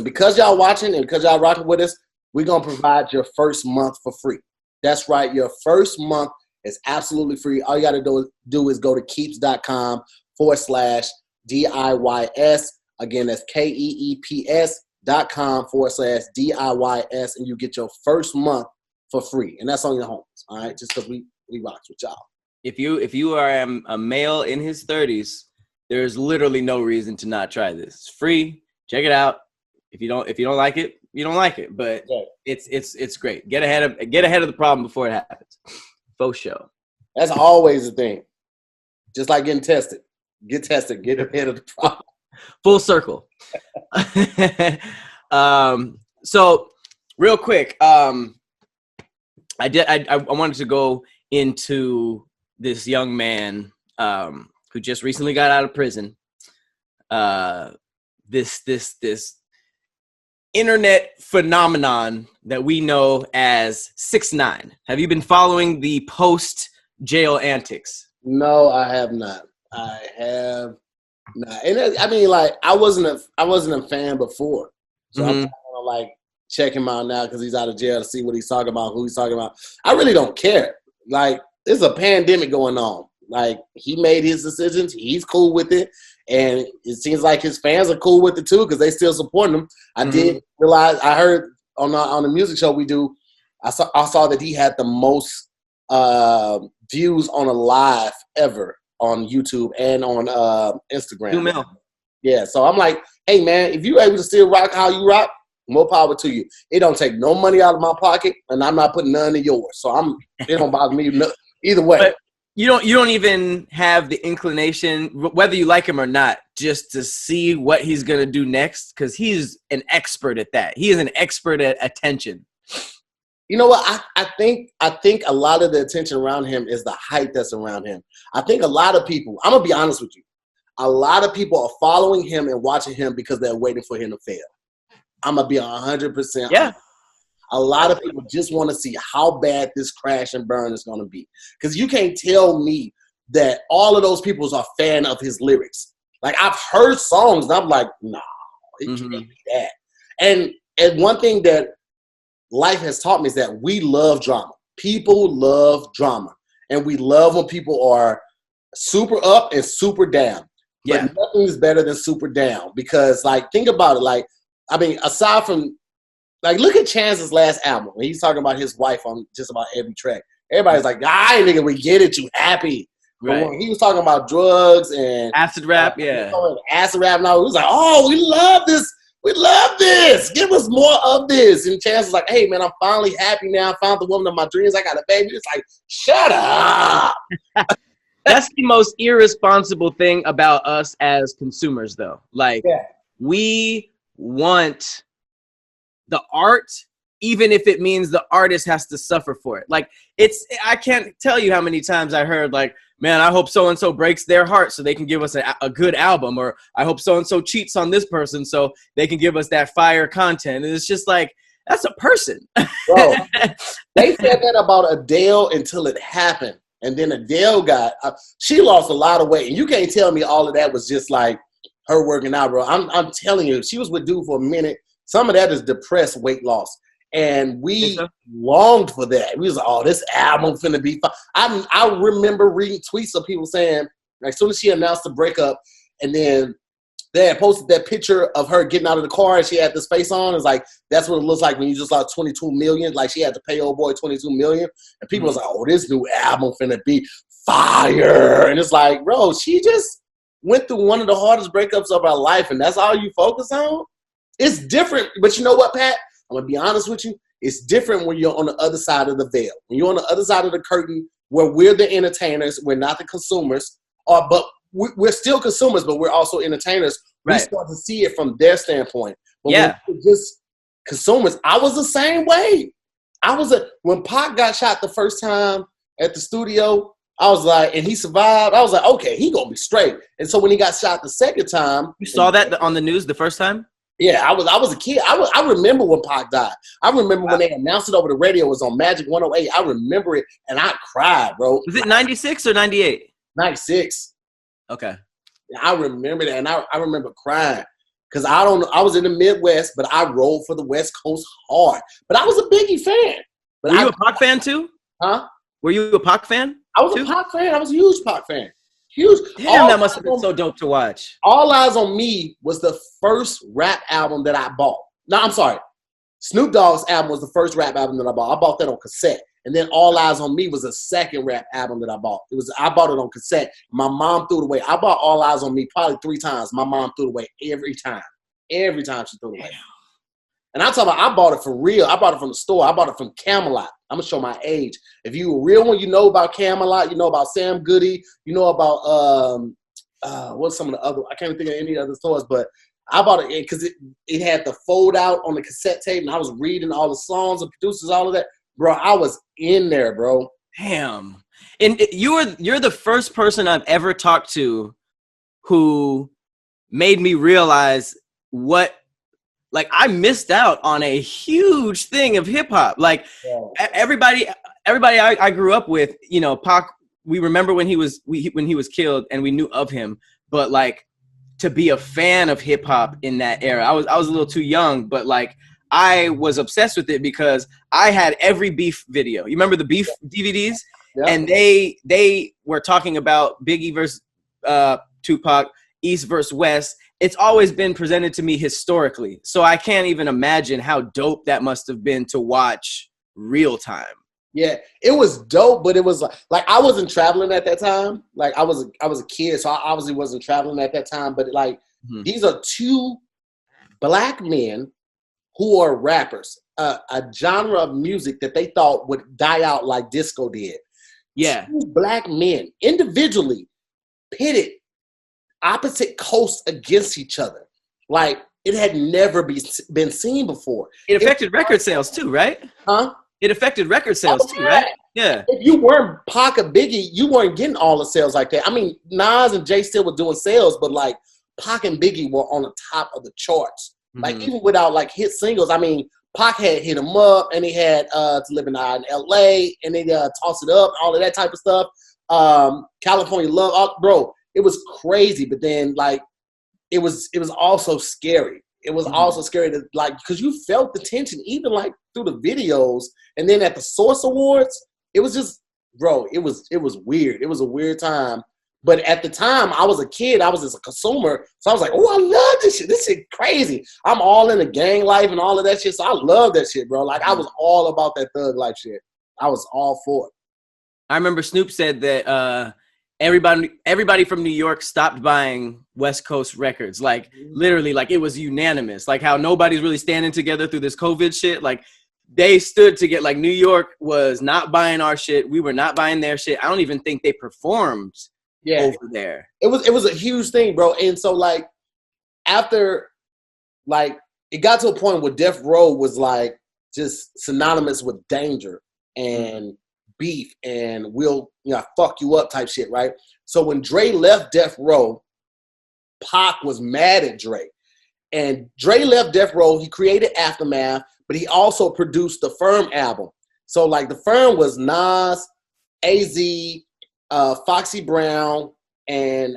because y'all watching and because y'all rocking with us, we're going to provide your first month for free. That's right. Your first month is absolutely free. All you got to do is go to keeps.com/DIYS. Again, that's KEEPS.com/DIYS, and you get your first month for free. And that's on your homes. All right. Just because we rocks with y'all. If you are a male in his 30s, there's literally no reason to not try this. It's free. Check it out. If you don't like it, you don't like it. But yeah. It's great. Get ahead of the problem before it happens. Faux show. That's always the thing. Just like getting tested. Get tested. Get ahead of the problem. Full circle. So real quick, I wanted to go into this young man who just recently got out of prison. This internet phenomenon that we know as 6ix9ine. Have you been following the post jail antics? No, I have not. I have not. And I mean, like, I wasn't a fan before, so I'm trying to like check him out now because he's out of jail to see what he's talking about, who he's talking about. I really don't care. Like, there's a pandemic going on. Like, he made his decisions. He's cool with it. And it seems like his fans are cool with it, too, because they still supporting him. I did realize, I heard on the music show we do, I saw that he had the most views on a live ever on YouTube and on Instagram. 2 million. Yeah, so I'm like, hey, man, if you're able to still rock how you rock, more power to you. It don't take no money out of my pocket, and I'm not putting none in yours. So it don't bother me either way. But you don't even have the inclination, whether you like him or not, just to see what he's gonna do next, because he's an expert at that. He is an expert at attention. You know what? I think a lot of the attention around him is the hype that's around him. I think a lot of people, I'm gonna be honest with you, a lot of people are following him and watching him because they're waiting for him to fail. I'm gonna be 100%. Yeah. A lot of people just want to see how bad this crash and burn is going to be. Because you can't tell me that all of those people are a fan of his lyrics. Like, I've heard songs, and I'm like, no, it can't be that. And one thing that life has taught me is that we love drama. People love drama. And we love when people are super up and super down. But nothing is better than super down. Because, like, think about it. Like, I mean, aside from, like, look at Chance's last album when he's talking about his wife on just about every track. Everybody's like, nigga, we get it, you happy. Right. But when he was talking about drugs and acid rap, acid rap, and all, he was like, oh, we love this. We love this. Give us more of this. And Chance was like, hey, man, I'm finally happy now. I found the woman of my dreams. I got a baby. It's like, shut up. That's the most irresponsible thing about us as consumers, though. Like, we want the art, even if it means the artist has to suffer for it. Like, I can't tell you how many times I heard, like, man, I hope so-and-so breaks their heart so they can give us a good album, or I hope so-and-so cheats on this person so they can give us that fire content. And it's just like, that's a person. Bro, they said that about Adele until it happened. And then Adele she lost a lot of weight. And you can't tell me all of that was just like her working out, bro. I'm telling you, she was with dude for a minute. Some of that is depressed weight loss. And we longed for that. We was like, oh, this album finna be fun. I remember reading tweets of people saying, like, as soon as she announced the breakup, and then they had posted that picture of her getting out of the car and she had this face on. It's like, that's what it looks like when you just lost 22 million. Like, she had to pay old boy 22 million. And people was like, oh, this new album finna be fire. And it's like, bro, she just went through one of the hardest breakups of her life, and that's all you focus on? It's different. But you know what, Pat? I'm going to be honest with you. It's different when you're on the other side of the veil. When you're on the other side of the curtain, where we're the entertainers, we're not the consumers, but we're still consumers, but we're also entertainers. Right. We start to see it from their standpoint. But yeah. when we're just consumers, I was the same way. When Pac got shot the first time at the studio, I was like, and he survived, I was like, okay, he gonna be straight. And so when he got shot the second time. You saw that on the news the first time? Yeah, I was a kid. I remember when Pac died. I remember when they announced it over the radio. It was on Magic 108. I remember it, and I cried, bro. Was it 96 or 98? 96. Okay. I remember that, and I remember crying. Because I was in the Midwest, but I rolled for the West Coast hard. But I was a Biggie fan. But Were you a Pac fan too? Huh? Were you a Pac fan? I was a Pac fan. I was a huge Pac fan. Huge. Damn, that must have been so dope to watch. All Eyes on Me was the first rap album that I bought. No, I'm sorry. Snoop Dogg's album was the first rap album that I bought. I bought that on cassette. And then All Eyes on Me was the second rap album that I bought. I bought it on cassette. My mom threw it away. I bought All Eyes on Me probably 3 times. My mom threw it away every time. Every time she threw it away. And I'm talking about, I bought it for real. I bought it from the store. I bought it from Camelot. I'm going to show my age. If you a real one, you know about Camelot. You know about Sam Goody. You know about, what's some of the other, I can't even think of any other stores, but I bought it because it had the fold out on the cassette tape, and I was reading all the songs and producers, all of that. Bro, I was in there, bro. Damn. And you're the first person I've ever talked to who made me realize I missed out on a huge thing of hip hop. Like everybody I grew up with, you know, Pac, we remember when he was killed and we knew of him, but like to be a fan of hip hop in that era, I was a little too young, but like I was obsessed with it because I had every Beef video. You remember the Beef DVDs? Yeah. And they were talking about Biggie versus Tupac, East versus West. It's always been presented to me historically. So I can't even imagine how dope that must have been to watch real time. Yeah, it was dope, but it was like I wasn't traveling at that time. Like I was a kid, so I obviously wasn't traveling at that time. But like these are 2 black men who are rappers, a genre of music that they thought would die out like disco did. Yeah. 2 black men individually pitted opposite coasts against each other. Like it had never been seen before. It affected record sales too, right? Huh? It affected record sales too, right? Yeah. If you weren't Pac or Biggie, you weren't getting all the sales like that. I mean, Nas and Jay still were doing sales, but like Pac and Biggie were on the top of the charts. Like even without like hit singles. I mean, Pac had Hit 'Em Up, and he had To Live and Die in L.A., and they Toss It Up, all of that type of stuff. California Love, bro. It was crazy, but then like it was also scary. It was also scary to like because you felt the tension even like through the videos, and then at the Source Awards, it was just, bro. It was weird. It was a weird time. But at the time, I was a kid. I was just a consumer, so I was like, "Oh, I love this shit. This shit crazy. I'm all in the gang life and all of that shit. So I love that shit, bro. Like I was all about that thug life shit. I was all for it." I remember Snoop said that everybody from New York stopped buying West Coast records. Like literally, like it was unanimous. Like how nobody's really standing together through this COVID shit. Like they stood to get, like New York was not buying our shit. We were not buying their shit. I don't even think they performed over there. It was a huge thing, bro. And so like after like it got to a point where Death Row was like just synonymous with danger and beef and we'll fuck you up type shit, right? So when Dre left Death Row, Pac was mad at Dre. And Dre left Death Row, he created Aftermath, but he also produced the Firm album. So like the Firm was Nas, AZ, Foxy Brown, and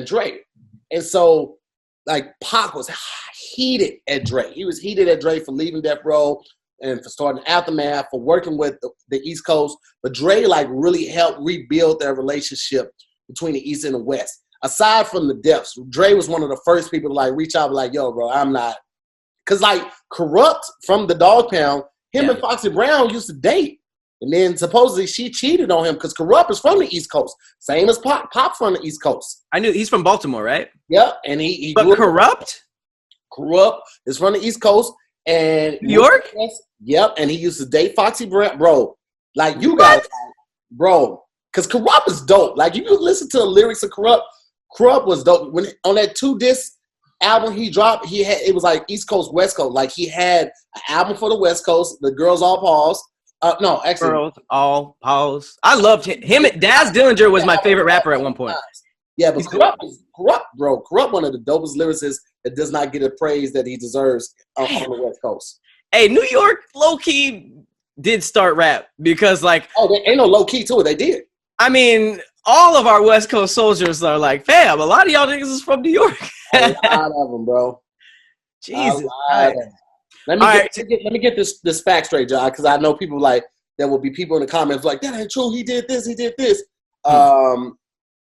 Dre. And so like Pac was heated at Dre. He was heated at Dre for leaving Death Row and for starting Aftermath, for working with the East Coast. But Dre like really helped rebuild their relationship between the East and the West. Aside from the deaths, Dre was one of the first people to like reach out and like, yo, bro, I'm not. Because like Corrupt from the Dog Pound, him and Foxy Brown used to date. And then supposedly she cheated on him because Corrupt is from the East Coast. Same as Pop from the East Coast. I knew he's from Baltimore, right? Yeah. And he But Corrupt is from the East Coast. And New York? Yep, and he used to date Foxy Brown, bro. Like you What? got, bro, because Corrupt is dope. Like if you listen to the lyrics of Corrupt, Corrupt was dope. When on that 2-disc album he dropped, it was like East Coast, West Coast. Like he had an album for the West Coast, The Girls All Pause. No, actually, Girls All Pause. I loved him. Daz Dillinger was my favorite rapper at one point. Yeah, but Corrupt, bro. Corrupt, one of the dopest lyricists that does not get the praise that he deserves on the West Coast. Hey, New York low key did start rap because, like, there ain't no low key to it. They did. I mean, all of our West Coast soldiers are like, fam, a lot of y'all niggas is from New York. A lot of them, bro. Jesus. Let me get this fact straight, John, because I know people like there will be people in the comments like that ain't true. He did this. He did this.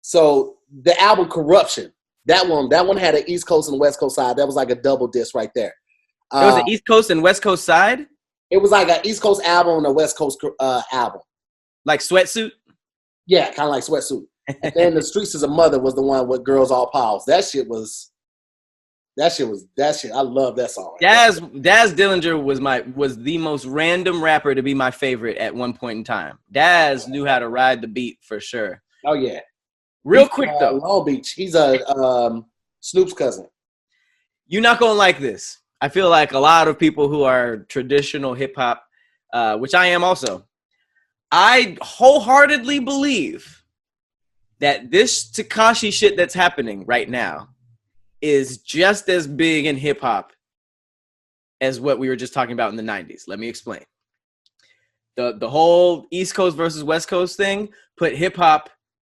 So the album Corruption, that one had an East Coast and West Coast side. That was like a double disc right there. It was an East Coast and West Coast side? It was like an East Coast album and a West Coast album. Like Sweatsuit? Yeah, kind of like Sweatsuit. And then The Streets is a Mother was the one with Girls All Pals. That shit. I love that song. Daz Dillinger was the most random rapper to be my favorite at one point in time. Daz knew how to ride the beat for sure. Oh yeah. Real quick though. Long Beach. He's a Snoop's cousin. You're not gonna like this. I feel like a lot of people who are traditional hip hop, which I am also, I wholeheartedly believe that this Tekashi shit that's happening right now is just as big in hip hop as what we were just talking about in the 90s. Let me explain. The whole East Coast versus West Coast thing put hip hop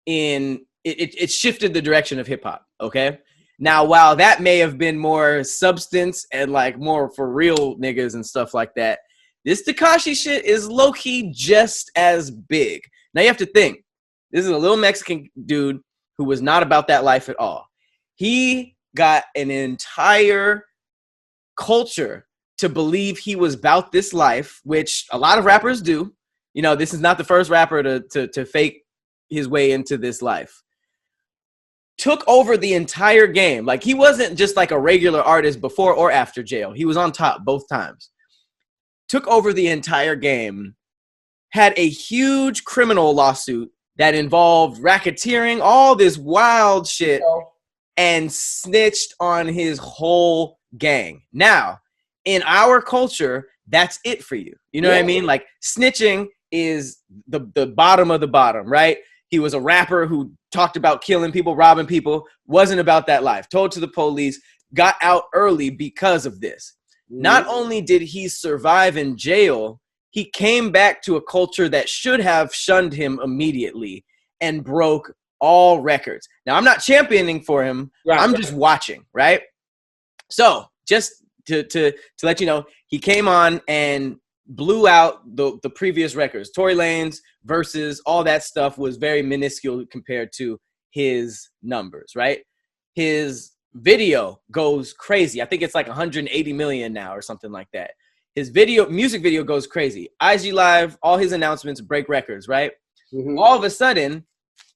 in it shifted the direction of hip hop, okay? Now, while that may have been more substance and like more for real niggas and stuff like that, this Tekashi shit is low-key just as big. Now you have to think, this is a little Mexican dude who was not about that life at all. He got an entire culture to believe he was about this life, which a lot of rappers do. You know, this is not the first rapper to fake his way into this life. Took over the entire game. Like, he wasn't just like a regular artist before or after jail. He was on top both times. Took over the entire game. Had a huge criminal lawsuit that involved racketeering, all this wild shit, and snitched on his whole gang. Now, in our culture, that's it for you. You know what I mean? Like, snitching is the bottom of the bottom, right? He was a rapper who talked about killing people, robbing people, wasn't about that life. Told to the police, got out early because of this. Not only did he survive in jail, he came back to a culture that should have shunned him immediately and broke all records. Now, I'm not championing for him. Right. I'm just watching, right? So just to let you know, he came on and blew out the previous records. Tory Lanez versus all that stuff was very minuscule compared to his numbers, right? His video goes crazy. I think it's like 180 million now or something like that. His music video goes crazy. IG Live, all his announcements break records, right? Mm-hmm. All of a sudden,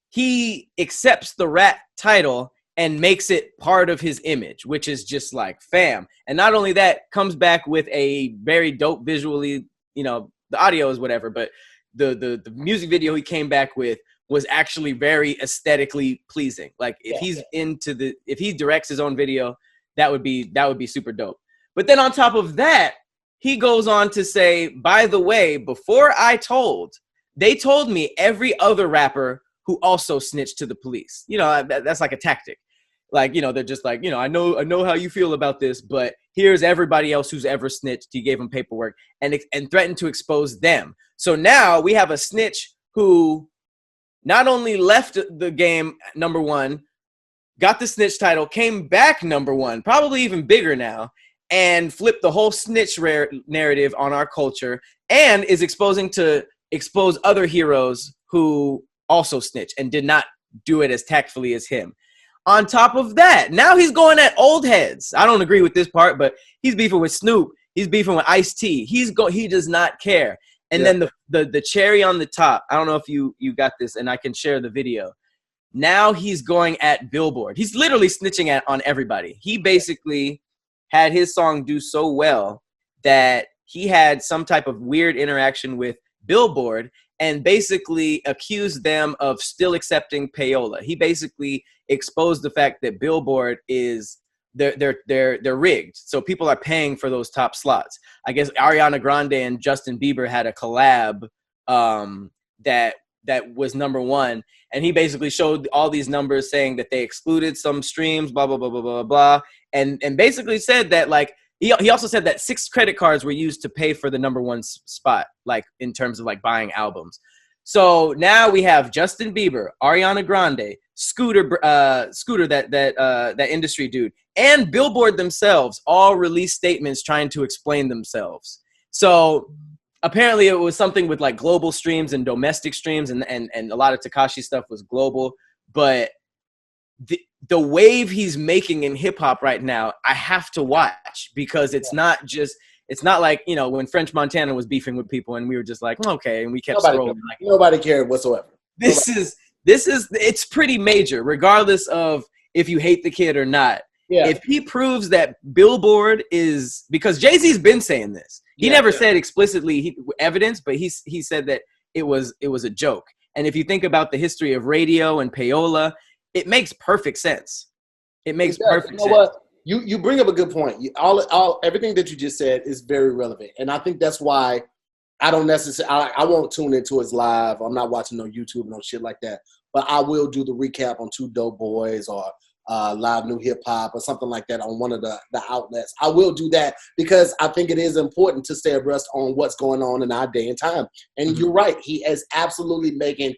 he accepts the rap title and makes it part of his image, which is just like, fam. And not only that, comes back with a very dope visually, you know, the audio is whatever, but the music video he came back with was actually very aesthetically pleasing. Like, if if he directs his own video, that would be super dope. But then on top of that, he goes on to say, by the way, before they told me every other rapper who also snitched to the police. You know, that's like a tactic. Like, you know, they're just like, you know, I know how you feel about this, but here's everybody else who's ever snitched. He gave them paperwork and threatened to expose them. So now we have a snitch who not only left the game number one, got the snitch title, came back number one, probably even bigger now, and flipped the whole snitch narrative on our culture, and is expose other heroes who also snitch and did not do it as tactfully as him. On top of that, now he's going at old heads. I don't agree with this part, but he's beefing with Snoop. He's beefing with Ice-T. He does not care. And then the cherry on the top, I don't know if you got this, and I can share the video. Now he's going at Billboard. He's literally snitching on everybody. He basically had his song do so well that he had some type of weird interaction with Billboard and basically accused them of still accepting payola. He basically exposed the fact that Billboard is they're rigged. So people are paying for those top slots. I guess Ariana Grande and Justin Bieber had a collab that was number one. And he basically showed all these numbers saying that they excluded some streams, blah, blah, blah, blah, blah, blah. And basically said that, like, he also said that 6 credit cards were used to pay for the number one spot, like, in terms of, like, buying albums. So now we have Justin Bieber, Ariana Grande, Scooter, that industry dude, and Billboard themselves all released statements trying to explain themselves. So apparently it was something with like global streams and domestic streams, and a lot of Tekashi stuff was global. But the wave he's making in hip hop right now, I have to watch, because it's not like, you know, when French Montana was beefing with people and we were just like, okay, and we kept scrolling. Like, nobody cared whatsoever. This is it's pretty major, regardless of if you hate the kid or not. Yeah. If he proves that Billboard is, because Jay-Z's been saying this. He never said explicitly evidence, but he said that it was a joke. And if you think about the history of radio and payola, it makes perfect sense. It makes perfect sense. What? You bring up a good point. Everything that you just said is very relevant, and I think that's why I don't necessarily. I won't tune into his live. I'm not watching no YouTube, no shit like that. But I will do the recap on Two Dope Boys or Live New Hip Hop or something like that on one of the outlets. I will do that because I think it is important to stay abreast on what's going on in our day and time. And you're right. He is absolutely making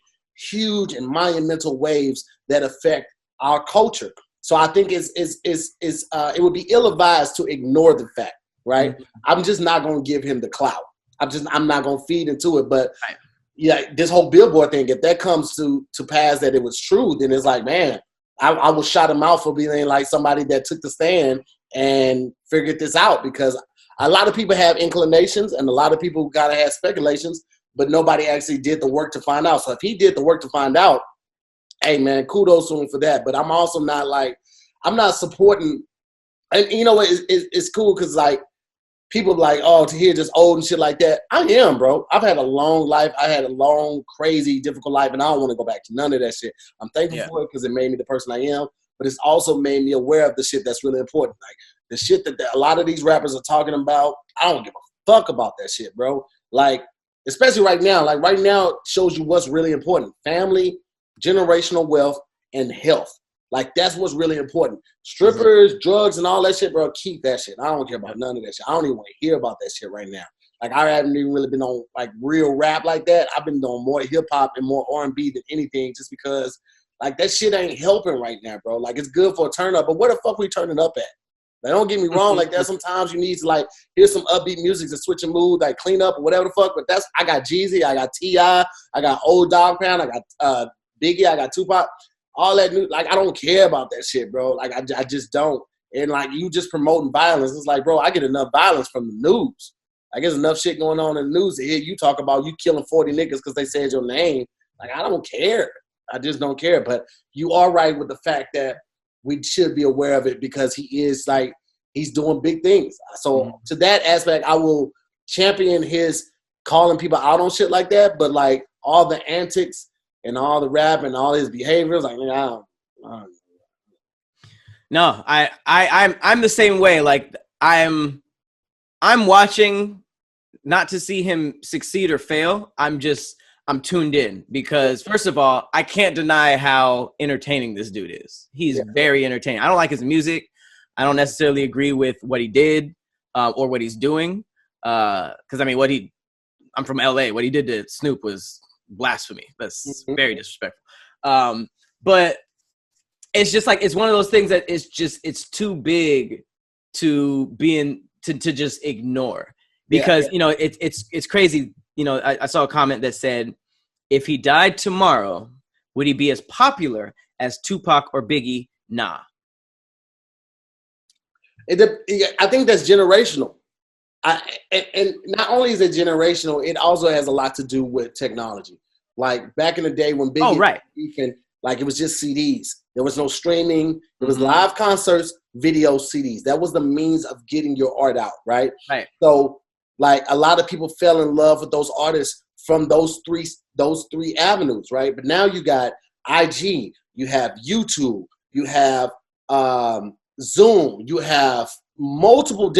huge and monumental waves that affect our culture. So I think it would be ill-advised to ignore the fact, right? I'm just not going to give him the clout. I'm not going to feed into it. But yeah, this whole Billboard thing, if that comes to pass that it was true, then it's like, man, I will shout him out for being like somebody that took the stand and figured this out, because a lot of people have inclinations and a lot of people got to have speculations, but nobody actually did the work to find out. So if he did the work to find out, hey, man, kudos to him for that. But I'm also not like, I'm not supporting, and you know what, it's cool because like people like, oh, Tahir just old and shit like that. I am, bro. I've had a long life. I had a long, crazy, difficult life, and I don't want to go back to none of that shit. I'm thankful for it because it made me the person I am, but it's also made me aware of the shit that's really important. Like the shit that a lot of these rappers are talking about, I don't give a fuck about that shit, bro. Like, especially right now. Like right now it shows you what's really important. Family, generational wealth, and health. Like, that's what's really important. Strippers, drugs, and all that shit, bro, keep that shit. I don't care about none of that shit. I don't even want to hear about that shit right now. Like, I haven't even really been on, like, real rap like that. I've been doing more hip-hop and more R&B than anything just because, like, that shit ain't helping right now, bro. Like, it's good for a turn-up, but where the fuck we turning up at? Like, don't get me wrong. Like, that sometimes you need to, like, hear some upbeat music to switch a mood, like, clean up or whatever the fuck. But I got Jeezy, I got T.I., I got Old Dog Pound, I got Biggie, I got Tupac. All that new, like, I don't care about that shit, bro. Like, I just don't. And, like, you just promoting violence. It's like, bro, I get enough violence from the news. I get enough shit going on in the news to hear you talk about you killing 40 niggas because they said your name. Like, I don't care. I just don't care. But you are right with the fact that we should be aware of it because he is, like, he's doing big things. So to that aspect, I will champion his calling people out on shit like that. But, like, all the antics and all the rap and all his behaviors, like, I don't. No, I'm the same way. Like, I'm watching not to see him succeed or fail. I'm tuned in because, first of all, I can't deny how entertaining this dude is. He's very entertaining. I don't like his music. I don't necessarily agree with what he did or what he's doing. Because, I mean, I'm from LA. What he did to Snoop was blasphemy. That's very disrespectful. But it's just like, it's one of those things that it's too big to to just ignore because, you know, it's crazy. You know, I saw a comment that said, if he died tomorrow, would he be as popular as Tupac or Biggie? Nah. I think that's generational. And not only is it generational, it also has a lot to do with technology. Like back in the day when Biggie was beefing, Like it was just CDs. There was no streaming. It was live concerts, video, CDs. That was the means of getting your art out, right? Right. So like a lot of people fell in love with those artists from those three avenues, right? But now you got IG, you have YouTube, you have Zoom, you have multiple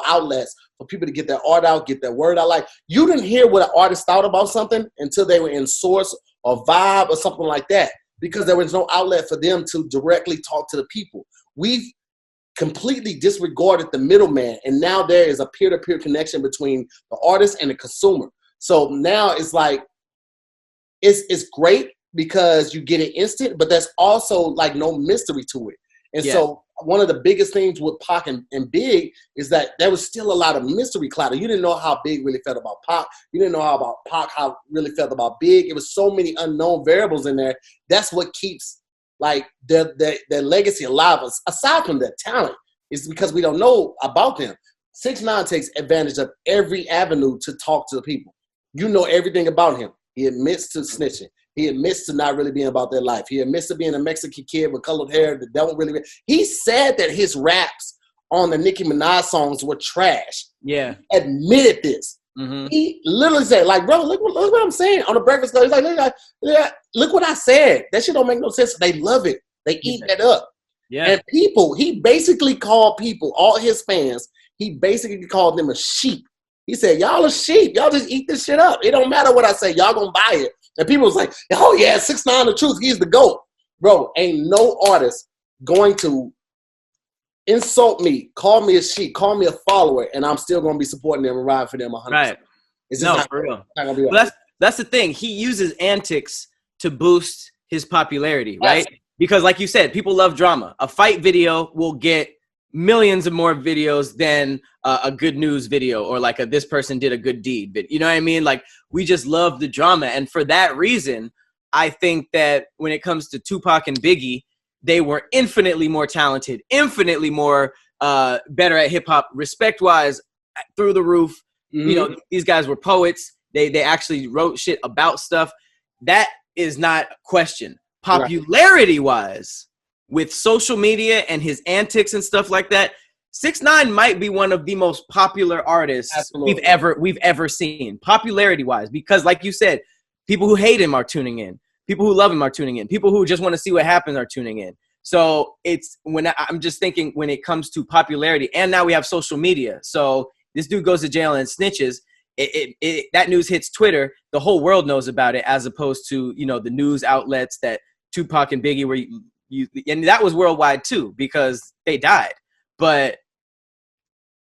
outlets for people to get their art out, get their word out. Like you didn't hear what an artist thought about something until they were in Source or Vibe or something like that, because there was no outlet for them to directly talk to the people. We've completely disregarded the middleman, and now there is a peer-to-peer connection between the artist and the consumer. So now it's like it's great because you get it instant, but there's also like no mystery to it. And so one of the biggest things with Pac and Big is that there was still a lot of mystery cloud. You didn't know how Big really felt about Pac. You didn't know how really felt about Big. It was so many unknown variables in there. That's what keeps like their legacy alive. Aside from their talent, is because we don't know about them. 6ix9ine takes advantage of every avenue to talk to the people. You know everything about him. He admits to snitching. He admits to not really being about their life. He admits to being a Mexican kid with colored hair that don't really. He said that his raps on the Nicki Minaj songs were trash. Yeah. He admitted this. He literally said, like, bro, look what I'm saying on the Breakfast Club. He's like, look what I said. That shit don't make no sense. They love it. They eat that up. Yeah. And people, he basically called people, all his fans, he basically called them a sheep. He said, y'all are sheep. Y'all just eat this shit up. It don't matter what I say. Y'all gonna buy it. And people was like, oh yeah, 6ix9ine the truth. He's the GOAT. Bro, ain't no artist going to insult me, call me a sheep, call me a follower, and I'm still gonna be supporting them and riding for them 100%. Right. It's no, not, for real. Not gonna be right. Well, that's the thing. He uses antics to boost his popularity, right? Yes. Because like you said, people love drama. A fight video will get millions of more videos than a good news video or like this person did a good deed. But you know what I mean? Like we just love the drama. And for that reason, I think that when it comes to Tupac and Biggie, they were infinitely more talented, infinitely more better at hip hop, respect wise, through the roof. You know, these guys were poets. They actually wrote shit about stuff. That is not a question. Popularity wise, with social media and his antics and stuff like that, 6ix9ine might be one of the most popular artists we've ever seen, popularity wise, because like you said, people who hate him are tuning in, people who love him are tuning in, people who just want to see what happens are tuning in. So it's I'm just thinking when it comes to popularity, and now we have social media. So this dude goes to jail and snitches. That news hits Twitter, the whole world knows about it, as opposed to, you know, the news outlets that Tupac and Biggie were and that was worldwide too because they died. But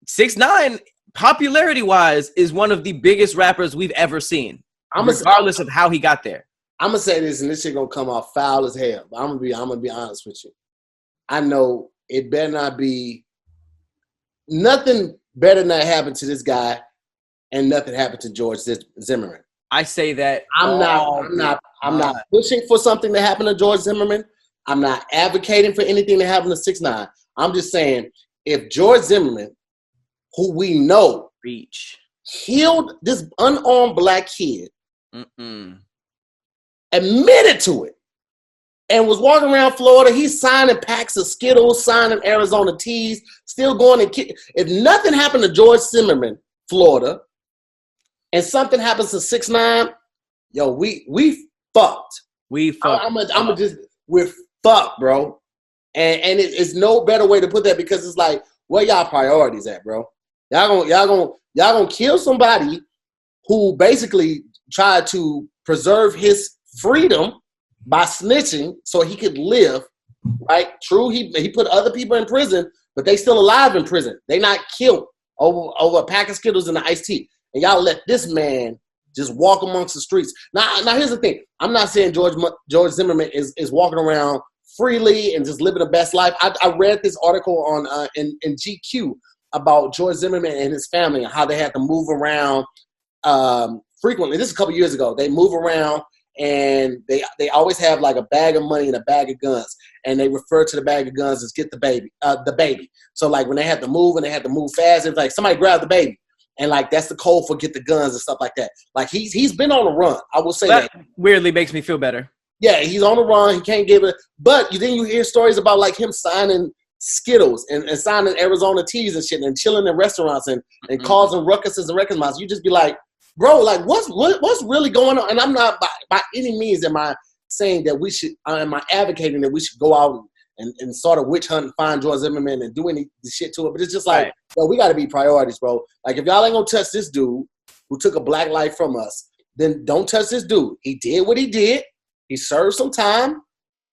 6ix9ine, popularity wise, is one of the biggest rappers we've ever seen, regardless of how he got there. I'm gonna say this, and this shit gonna come off foul as hell. But I'm gonna be honest with you. I know it better not be nothing better than that happened to this guy, and nothing happened to George Zimmerman. I say that I'm not pushing for something to happen to George Zimmerman. I'm not advocating for anything to happen to 6ix9ine. I'm just saying, if George Zimmerman, who we know killed this unarmed black kid, admitted to it, and was walking around Florida, he's signing packs of Skittles, signing Arizona teas, still going and if nothing happened to George Zimmerman, Florida, and something happens to 6ix9ine, yo, we fucked. We're fucked, bro. And it's no better way to put that, because it's like, where y'all priorities at, bro? Y'all gonna kill somebody who basically tried to preserve his freedom by snitching so he could live, right? True, he put other people in prison, but they still alive in prison. They not killed over a pack of Skittles and an iced tea. And y'all let this man just walk amongst the streets. Now here's the thing. I'm not saying George Zimmerman is walking around freely and just living the best life. I read this article on in GQ about George Zimmerman and his family and how they had to move around frequently. This is a couple years ago. They move around and they always have like a bag of money and a bag of guns, and they refer to the bag of guns as "get the baby." So like when they had to move and they had to move fast, it's like somebody grab the baby. And like that's the code for get the guns and stuff like that. Like he's been on the run. I will say that weirdly makes me feel better. Yeah, he's on the run. He can't give it. But then you hear stories about like him signing Skittles and signing Arizona teas and shit and chilling in restaurants and causing ruckuses and record miles. You just be like, bro, like what's really going on? And I'm not by any means am I saying that we should, am I advocating that we should go out and sort of witch hunt and find George Zimmerman and do any shit to it. But it's just like, yo, we got to be priorities, bro. Like if y'all ain't gonna touch this dude who took a black life from us, then don't touch this dude. He did what he did. He served some time.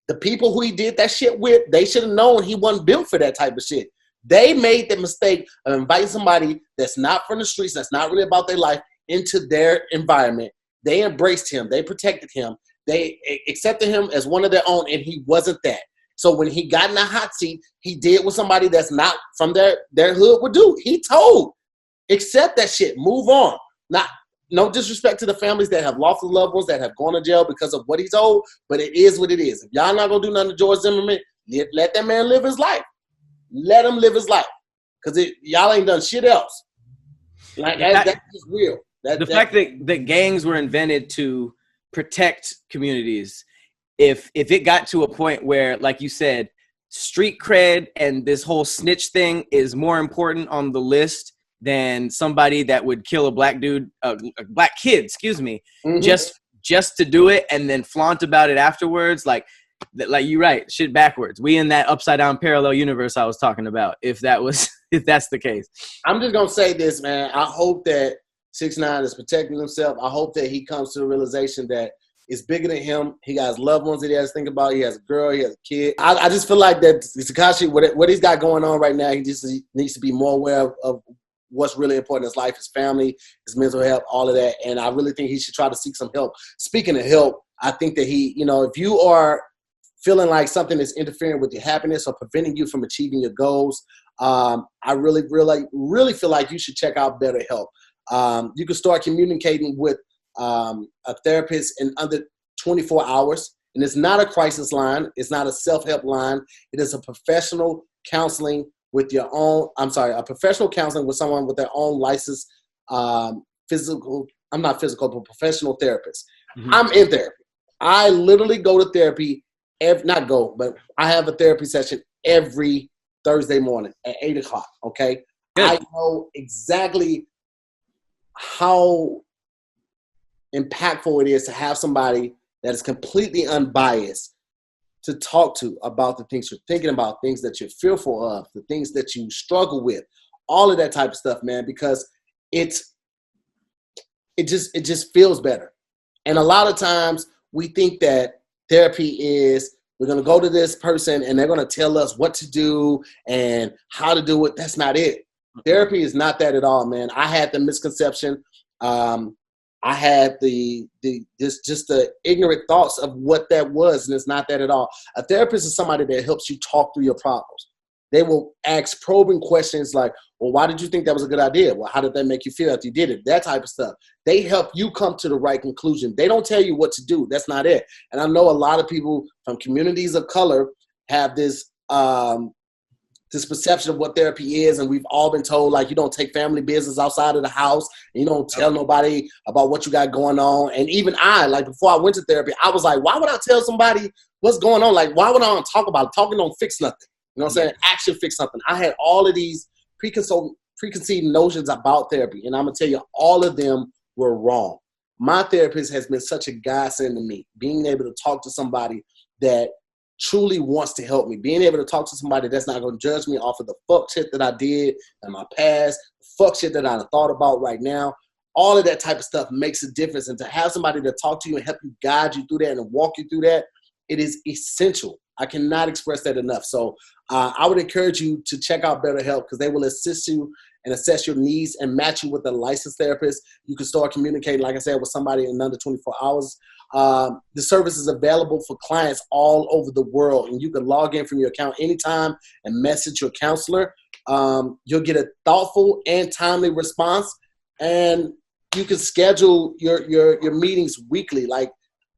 The people who he did that shit with, they should have known he wasn't built for that type of shit. They made the mistake of inviting somebody that's not from the streets, that's not really about their life, into their environment. They embraced him. They protected him. They accepted him as one of their own, and he wasn't that. So when he got in the hot seat, he did what somebody that's not from their hood would do. He told, accept that shit, move on. No disrespect to the families that have lost loved ones that have gone to jail because of what he told, but it is what it is. If y'all not gonna do nothing to George Zimmerman, let that man live his life. Let him live his life, because y'all ain't done shit else. Like that's just real. The fact that gangs were invented to protect communities. If it got to a point where, like you said, street cred and this whole snitch thing is more important on the list than somebody that would kill a black dude, a black kid, just to do it and then flaunt about it afterwards. Like you're right, shit backwards. We in that upside down parallel universe I was talking about. If that's the case, I'm just gonna say this, man. I hope that 6ix9ine is protecting himself. I hope that he comes to the realization that it's bigger than him. He got his loved ones that he has to think about. He has a girl. He has a kid. I just feel like that Tekashi, what he's got going on right now, he just needs to be more aware of what's really important in his life, his family, his mental health, all of that. And I really think he should try to seek some help. Speaking of help, I think that if you are feeling like something is interfering with your happiness or preventing you from achieving your goals, I really feel like you should check out BetterHelp. You can start communicating with a therapist in under 24 hours. And it's not a crisis line. It's not a self-help line. It is a professional counseling with a professional counseling with someone with their own license, professional therapist. Mm-hmm. I'm in therapy. I literally go to therapy, but I have a therapy session every Thursday morning at 8:00, okay? Good. I know exactly how impactful it is to have somebody that is completely unbiased to talk to about the things you're thinking about, things that you're fearful of, the things that you struggle with, all of that type of stuff, man, because it just feels better. And a lot of times we think that therapy is, we're going to go to this person and they're going to tell us what to do and how to do it. That's not it. Therapy is not that at all, man. I had the misconception. I had the ignorant thoughts of what that was, and it's not that at all. A therapist is somebody that helps you talk through your problems. They will ask probing questions like, well, why did you think that was a good idea? Well, how did that make you feel after you did it? That type of stuff. They help you come to the right conclusion. They don't tell you what to do. That's not it. And I know a lot of people from communities of color have this perception of what therapy is, and we've all been told, like, you don't take family business outside of the house, and you don't tell nobody about what you got going on. And even before I went to therapy, I was like, why would I tell somebody what's going on? Like, why would I talk about it? Talking don't fix nothing. You know what I'm saying? Action fix something. I had all of these preconceived notions about therapy, and I'm going to tell you, all of them were wrong. My therapist has been such a godsend to me, being able to talk to somebody that truly wants to help me, being able to talk to somebody that's not going to judge me off of the fuck shit that I did in my past, fuck shit that I thought about right now. All of that type of stuff makes a difference. And to have somebody to talk to you and help you, guide you through that and walk you through that, it is essential. I cannot express that enough. So I would encourage you to check out BetterHelp, because they will assist you and assess your needs and match you with a licensed therapist. You can start communicating, like I said, with somebody in under 24 hours. The service is available for clients all over the world, and you can log in from your account anytime and message your counselor. You'll get a thoughtful and timely response, and you can schedule your meetings weekly. Like,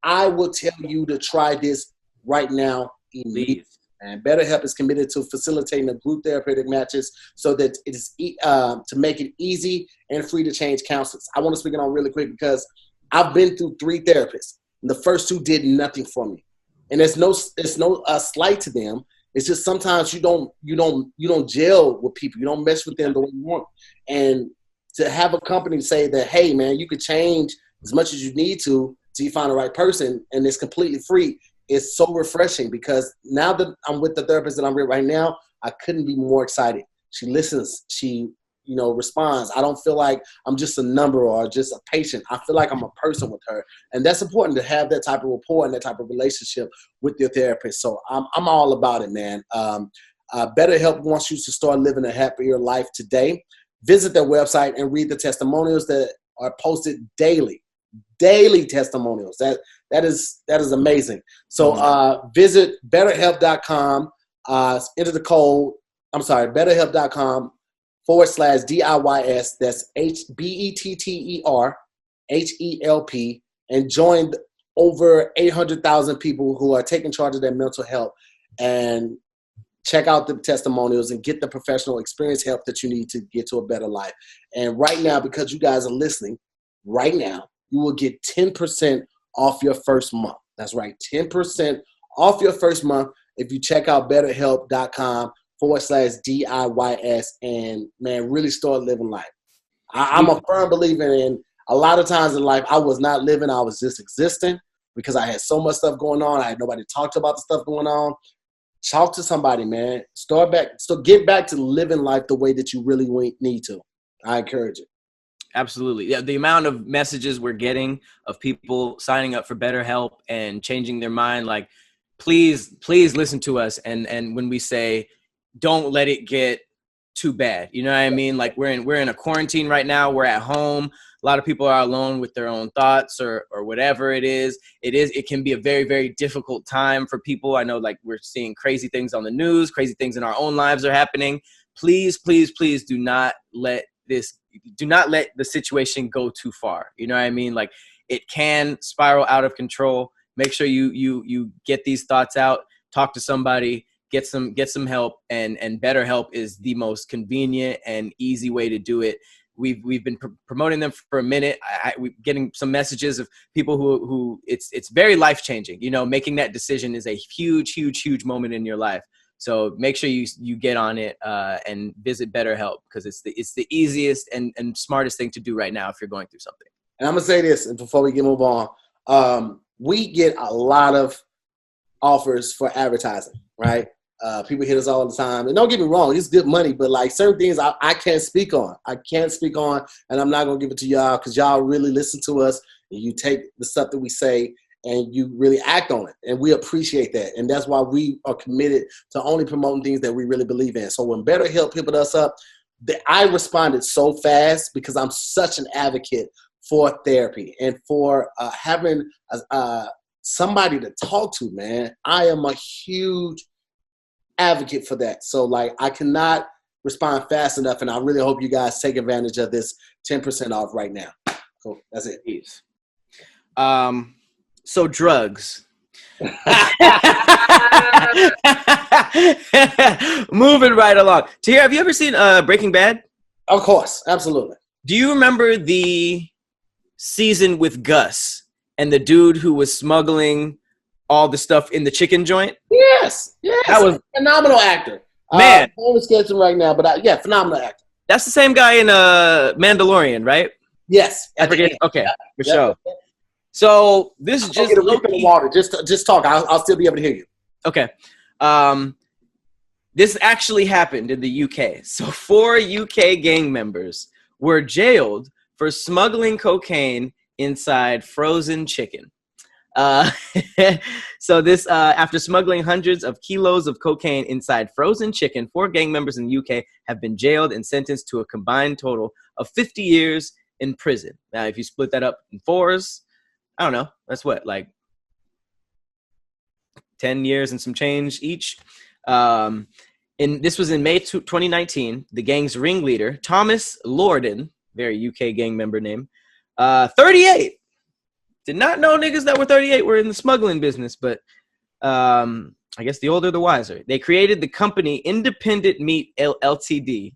I will tell you to try this right now immediately. And BetterHelp is committed to facilitating the group therapeutic matches so that it is to make it easy and free to change counselors. I want to speak it on really quick because I've been through 3 therapists. And the first two did nothing for me. And it's no slight to them. It's just sometimes you don't gel with people. You don't mess with them the way you want. And to have a company say that, hey man, you could change as much as you need to till you find the right person, and it's completely free. It's so refreshing, because now that I'm with the therapist that I'm with right now, I couldn't be more excited. She listens. She, responds. I don't feel like I'm just a number or just a patient. I feel like I'm a person with her. And that's important, to have that type of rapport and that type of relationship with your therapist. So I'm all about it, man. BetterHelp wants you to start living a happier life today. Visit their website and read the testimonials that are posted daily. Daily testimonials. That is amazing. So visit betterhelp.com, enter the code, betterhelp.com/DIYS, that's BETTERHELP, and join over 800,000 people who are taking charge of their mental health, and check out the testimonials and get the professional experience help that you need to get to a better life. And right now, because you guys are listening, right now, you will get 10% off your first month. That's right, 10% off your first month if you check out betterhelp.com/DIYS, and man, really start living life. I'm a firm believer in, a lot of times in life, I was not living, I was just existing, because I had so much stuff going on. I had nobody to talk to about the stuff going on. Talk to somebody, man. Get back to living life the way that you really need to. I encourage it. Absolutely. Yeah, the amount of messages we're getting of people signing up for BetterHelp and changing their mind, like, please listen to us. And when we say, don't let it get too bad, you know what I mean? Like, we're in a quarantine right now. We're at home. A lot of people are alone with their own thoughts or whatever it is. It can be a very, very difficult time for people. I know, like, we're seeing crazy things on the news, crazy things in our own lives are happening. Please do not let the situation go too far. You know what I mean? Like, it can spiral out of control. Make sure you get these thoughts out, talk to somebody, get some help, and BetterHelp is the most convenient and easy way to do it. We've been promoting them for a minute. We're getting some messages of people who it's very life-changing. Making that decision is a huge moment in your life. So make sure you get on it and visit BetterHelp, because it's the easiest and smartest thing to do right now if you're going through something. And I'm gonna say this, and before we move on, we get a lot of offers for advertising, right? People hit us all the time, and don't get me wrong, it's good money, but like certain things I can't speak on. And I'm not gonna give it to y'all, because y'all really listen to us and you take the stuff that we say and you really act on it. And we appreciate that. And that's why we are committed to only promoting things that we really believe in. So when BetterHelp hit us up, I responded so fast, because I'm such an advocate for therapy and for having somebody to talk to, man. I am a huge advocate for that. So like, I cannot respond fast enough, and I really hope you guys take advantage of this 10% off right now. Cool. That's it. Peace. So drugs. Moving right along. Tahir, have you ever seen Breaking Bad? Of course, absolutely. Do you remember the season with Gus and the dude who was smuggling all the stuff in the chicken joint? Yes. That was phenomenal actor. Man, I don't sketch him right now, but phenomenal actor. That's the same guy in Mandalorian, right? Yes. Okay, for sure. So this is just get a refill of water. Just talk. I'll still be able to hear you. Okay. This actually happened in the UK. So 4 UK gang members were jailed for smuggling cocaine inside frozen chicken. So this, after smuggling hundreds of kilos of cocaine inside frozen chicken, 4 gang members in the UK have been jailed and sentenced to a combined total of 50 years in prison. Now, if you split that up in 4s, I don't know, that's what, like 10 years and some change each. And this was in May 2019. The gang's ringleader, Thomas Lorden, very UK gang member name, 38. Did not know niggas that were 38 were in the smuggling business, but I guess the older the wiser. They created the company Independent Meat Ltd.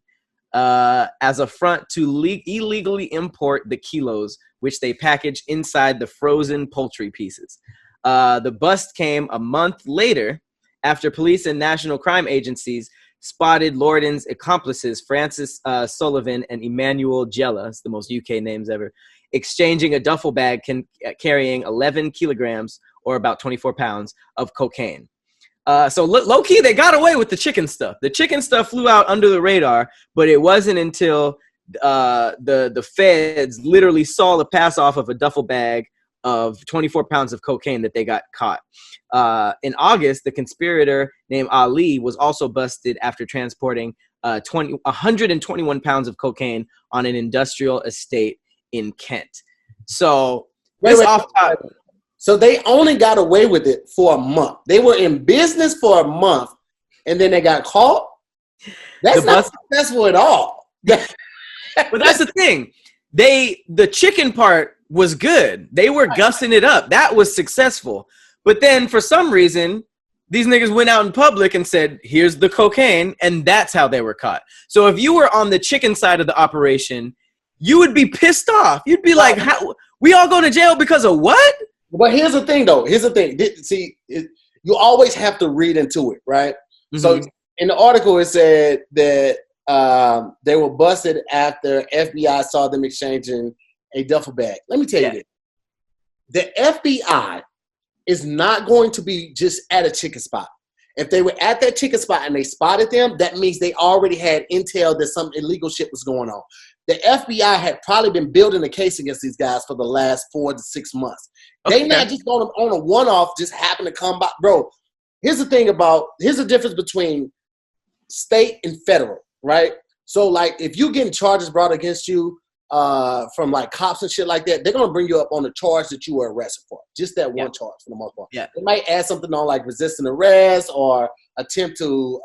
as a front to illegally import the kilos, which they package inside the frozen poultry pieces. The bust came a month later after police and national crime agencies spotted Lordan's accomplices, Francis Sullivan and Emmanuel Jella, the most UK names ever, exchanging a duffel bag carrying 11 kilograms or about 24 pounds of cocaine. So low-key, they got away with the chicken stuff. The chicken stuff flew out under the radar, but it wasn't until the feds literally saw the pass-off of a duffel bag of 24 pounds of cocaine that they got caught. In August, the conspirator named Ali was also busted after transporting 121 pounds of cocaine on an industrial estate in Kent. So, so they only got away with it for a month. They were in business for a month, and then they got caught? That's not successful at all. But that's the thing. The chicken part was good. They were gussing it up. That was successful. But then for some reason, these niggas went out in public and said, here's the cocaine, and that's how they were caught. So if you were on the chicken side of the operation, you would be pissed off. You'd be like, we all go to jail because of what? But here's the thing, though. See, you always have to read into it, right? Mm-hmm. So in the article, it said that they were busted after FBI saw them exchanging a duffel bag. Let me tell you this. The FBI is not going to be just at a chicken spot. If they were at that chicken spot and they spotted them, that means they already had intel that some illegal shit was going on. The FBI had probably been building a case against these guys for the last 4 to 6 months. Okay. They not just going on a one-off, just happen to come by. Bro, here's the difference between state and federal, right? So, like, if you getting charges brought against you from, like, cops and shit like that, they're going to bring you up on the charge that you were arrested for. Just that one charge for the most part. Yeah. They might add something on, like, resisting arrest or attempt to,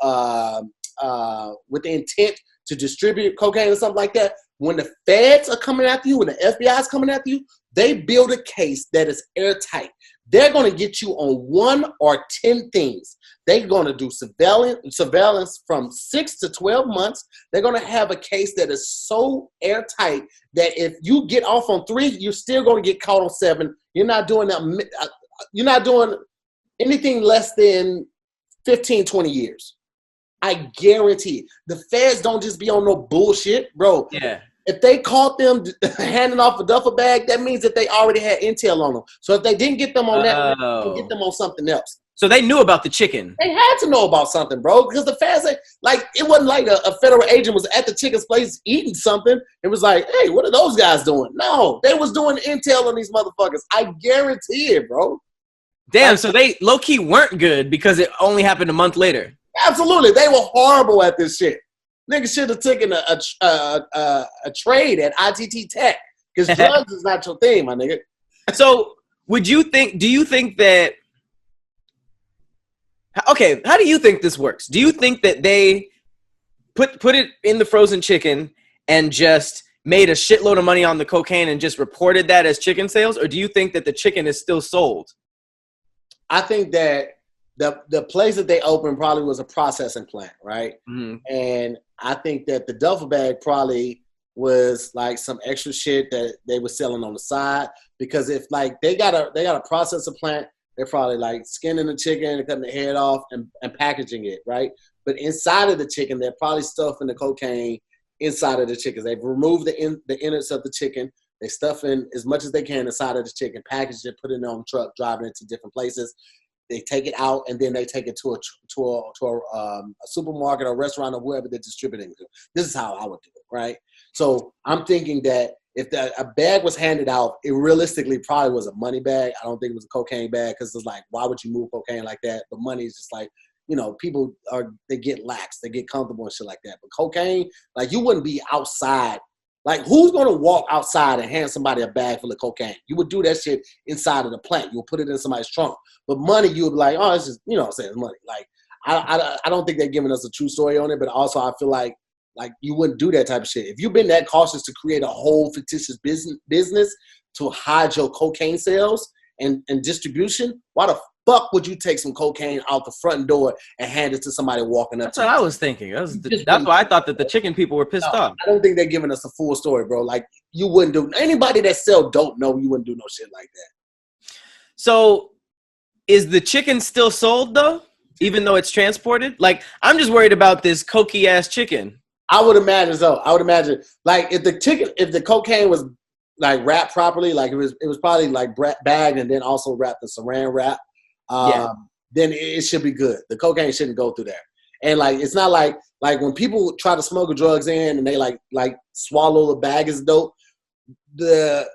with the intent to distribute cocaine or something like that. When the feds are coming after you, when the FBI is coming after you, they build a case that is airtight. They're going to get you on 1 or 10 things. They're going to do surveillance from 6 to 12 months. They're going to have a case that is so airtight that if you get off on 3, you're still going to get caught on 7. You're not doing that. You're not doing anything less than 15, 20 years. I guarantee it. The feds don't just be on no bullshit, bro. Yeah. If they caught them handing off a duffel bag, that means that they already had intel on them. So if they didn't get them on that, they get them on something else. So they knew about the chicken. They had to know about something, bro, because the feds, like, it wasn't like a federal agent was at the chicken's place eating something. It was like, hey, what are those guys doing? No, they was doing intel on these motherfuckers. I guarantee it, bro. Damn, so they low-key weren't good because it only happened a month later. Absolutely. They were horrible at this shit. Niggas should have taken a trade at ITT Tech because drugs is not your thing, my nigga. So do you think that, okay, how do you think this works? Do you think that they put it in the frozen chicken and just made a shitload of money on the cocaine and just reported that as chicken sales? Or do you think that the chicken is still sold? I think that the place that they opened probably was a processing plant, right? Mm-hmm. And I think that the duffel bag probably was like some extra shit that they were selling on the side. Because if like they got a processing plant, they're probably like skinning the chicken and cutting the head off and packaging it, right? But inside of the chicken, they're probably stuffing the cocaine inside of the chicken. They've removed the innards of the chicken. They stuff in as much as they can inside of the chicken, package it, put it on the truck, driving it to different places. They take it out, and then they take it to a supermarket or restaurant or wherever they're distributing to. This is how I would do it, right? So I'm thinking that if a bag was handed out, it realistically probably was a money bag. I don't think it was a cocaine bag because it's like, why would you move cocaine like that? But money is just like, you know, people they get lax, they get comfortable and shit like that. But cocaine, like you wouldn't be outside. Like, who's going to walk outside and hand somebody a bag full of cocaine? You would do that shit inside of the plant. You'll put it in somebody's trunk. But money, you would be like, oh, it's just, you know what I'm saying, it's money. Like, I don't think they're giving us a true story on it, but also I feel like you wouldn't do that type of shit. If you've been that cautious to create a whole fictitious business to hide your cocaine sales and distribution, why the fuck would you take some cocaine out the front door and hand it to somebody walking up? That's what I was thinking. That's why I thought that the chicken people were pissed off. I don't think they're giving us the full story, bro. Like, you wouldn't do, anybody that sell dope know you wouldn't do no shit like that. So is the chicken still sold though? Even though it's transported? Like, I'm just worried about this cokey ass chicken. I would imagine so. I would imagine, like, if the cocaine was like wrapped properly, like it was probably like bagged and then also wrapped in saran wrap, then it should be good. The cocaine shouldn't go through there. And like, it's not like when people try to smuggle drugs in and they like swallow the bag as dope, the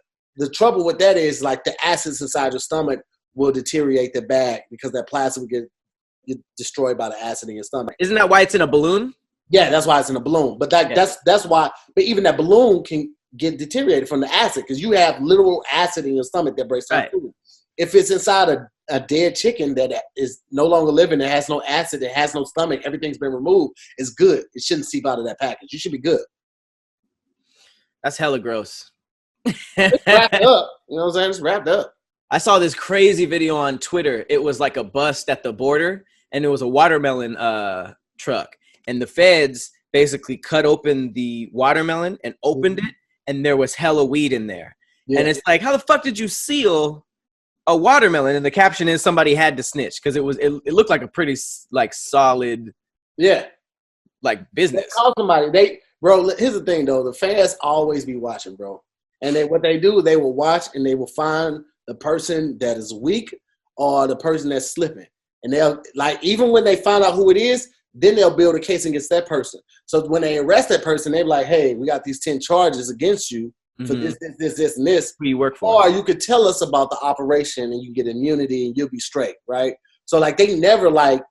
trouble with that is like the acids inside your stomach will deteriorate the bag because that plastic will get destroyed by the acid in your stomach. Isn't that why it's in a balloon? Yeah, that's why it's in a balloon. But that's why. But even that balloon can get deteriorated from the acid because you have literal acid in your stomach that breaks down food. If it's inside a dead chicken that is no longer living, it has no acid, it has no stomach, everything's been removed, it's good. It shouldn't seep out of that package. You should be good. That's hella gross. It's wrapped up. You know what I'm saying? It's wrapped up. I saw this crazy video on Twitter. It was like a bust at the border, and it was a watermelon truck. And the feds basically cut open the watermelon and opened it, and there was hella weed in there. Yeah. And it's like, how the fuck did you seal a watermelon? And the caption is somebody had to snitch because it looked like a pretty like solid like business. They call somebody. Bro, here's the thing though, the fans always be watching, bro. And what they do, they will watch and they will find the person that is weak or the person that's slipping. And they'll, like, even when they find out who it is, then they'll build a case against that person. So when they arrest that person, they're like, hey, we got these 10 charges against you for this, and this. Who you work for. Or you could tell us about the operation and you get immunity and you'll be straight, right? So, like, they never, like,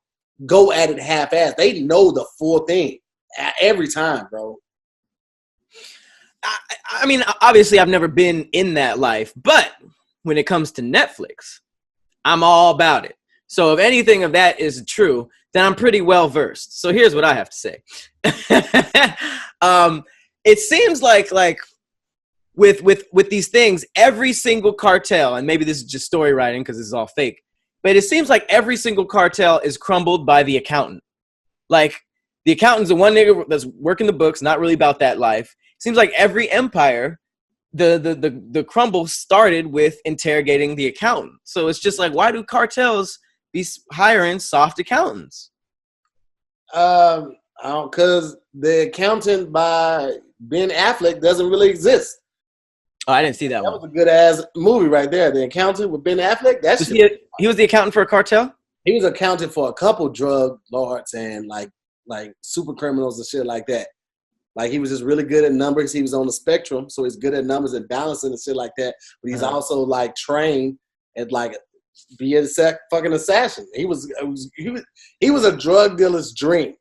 go at it half-assed. They know the full thing every time, bro. I mean, obviously, I've never been in that life. But when it comes to Netflix, I'm all about it. So if anything of that is true, then I'm pretty well versed. So here's what I have to say. It seems like with these things, every single cartel, and maybe this is just story writing because this is all fake, but it seems like every single cartel is crumbled by the accountant. Like, the accountant's the one nigga that's working the books, not really about that life. It seems like every empire, the crumble started with interrogating the accountant. So it's just like, why do cartels be hiring soft accountants? Because the accountant by Ben Affleck doesn't really exist. Oh, I didn't see that one. That was a good ass movie right there. The Accountant with Ben Affleck. He was the accountant for a cartel? He was accountant for a couple drug lords and like super criminals and shit like that. Like, he was just really good at numbers. He was on the spectrum, so he's good at numbers and balancing and shit like that. But he's also like trained at like be a fucking assassin. He was a drug dealer's dream.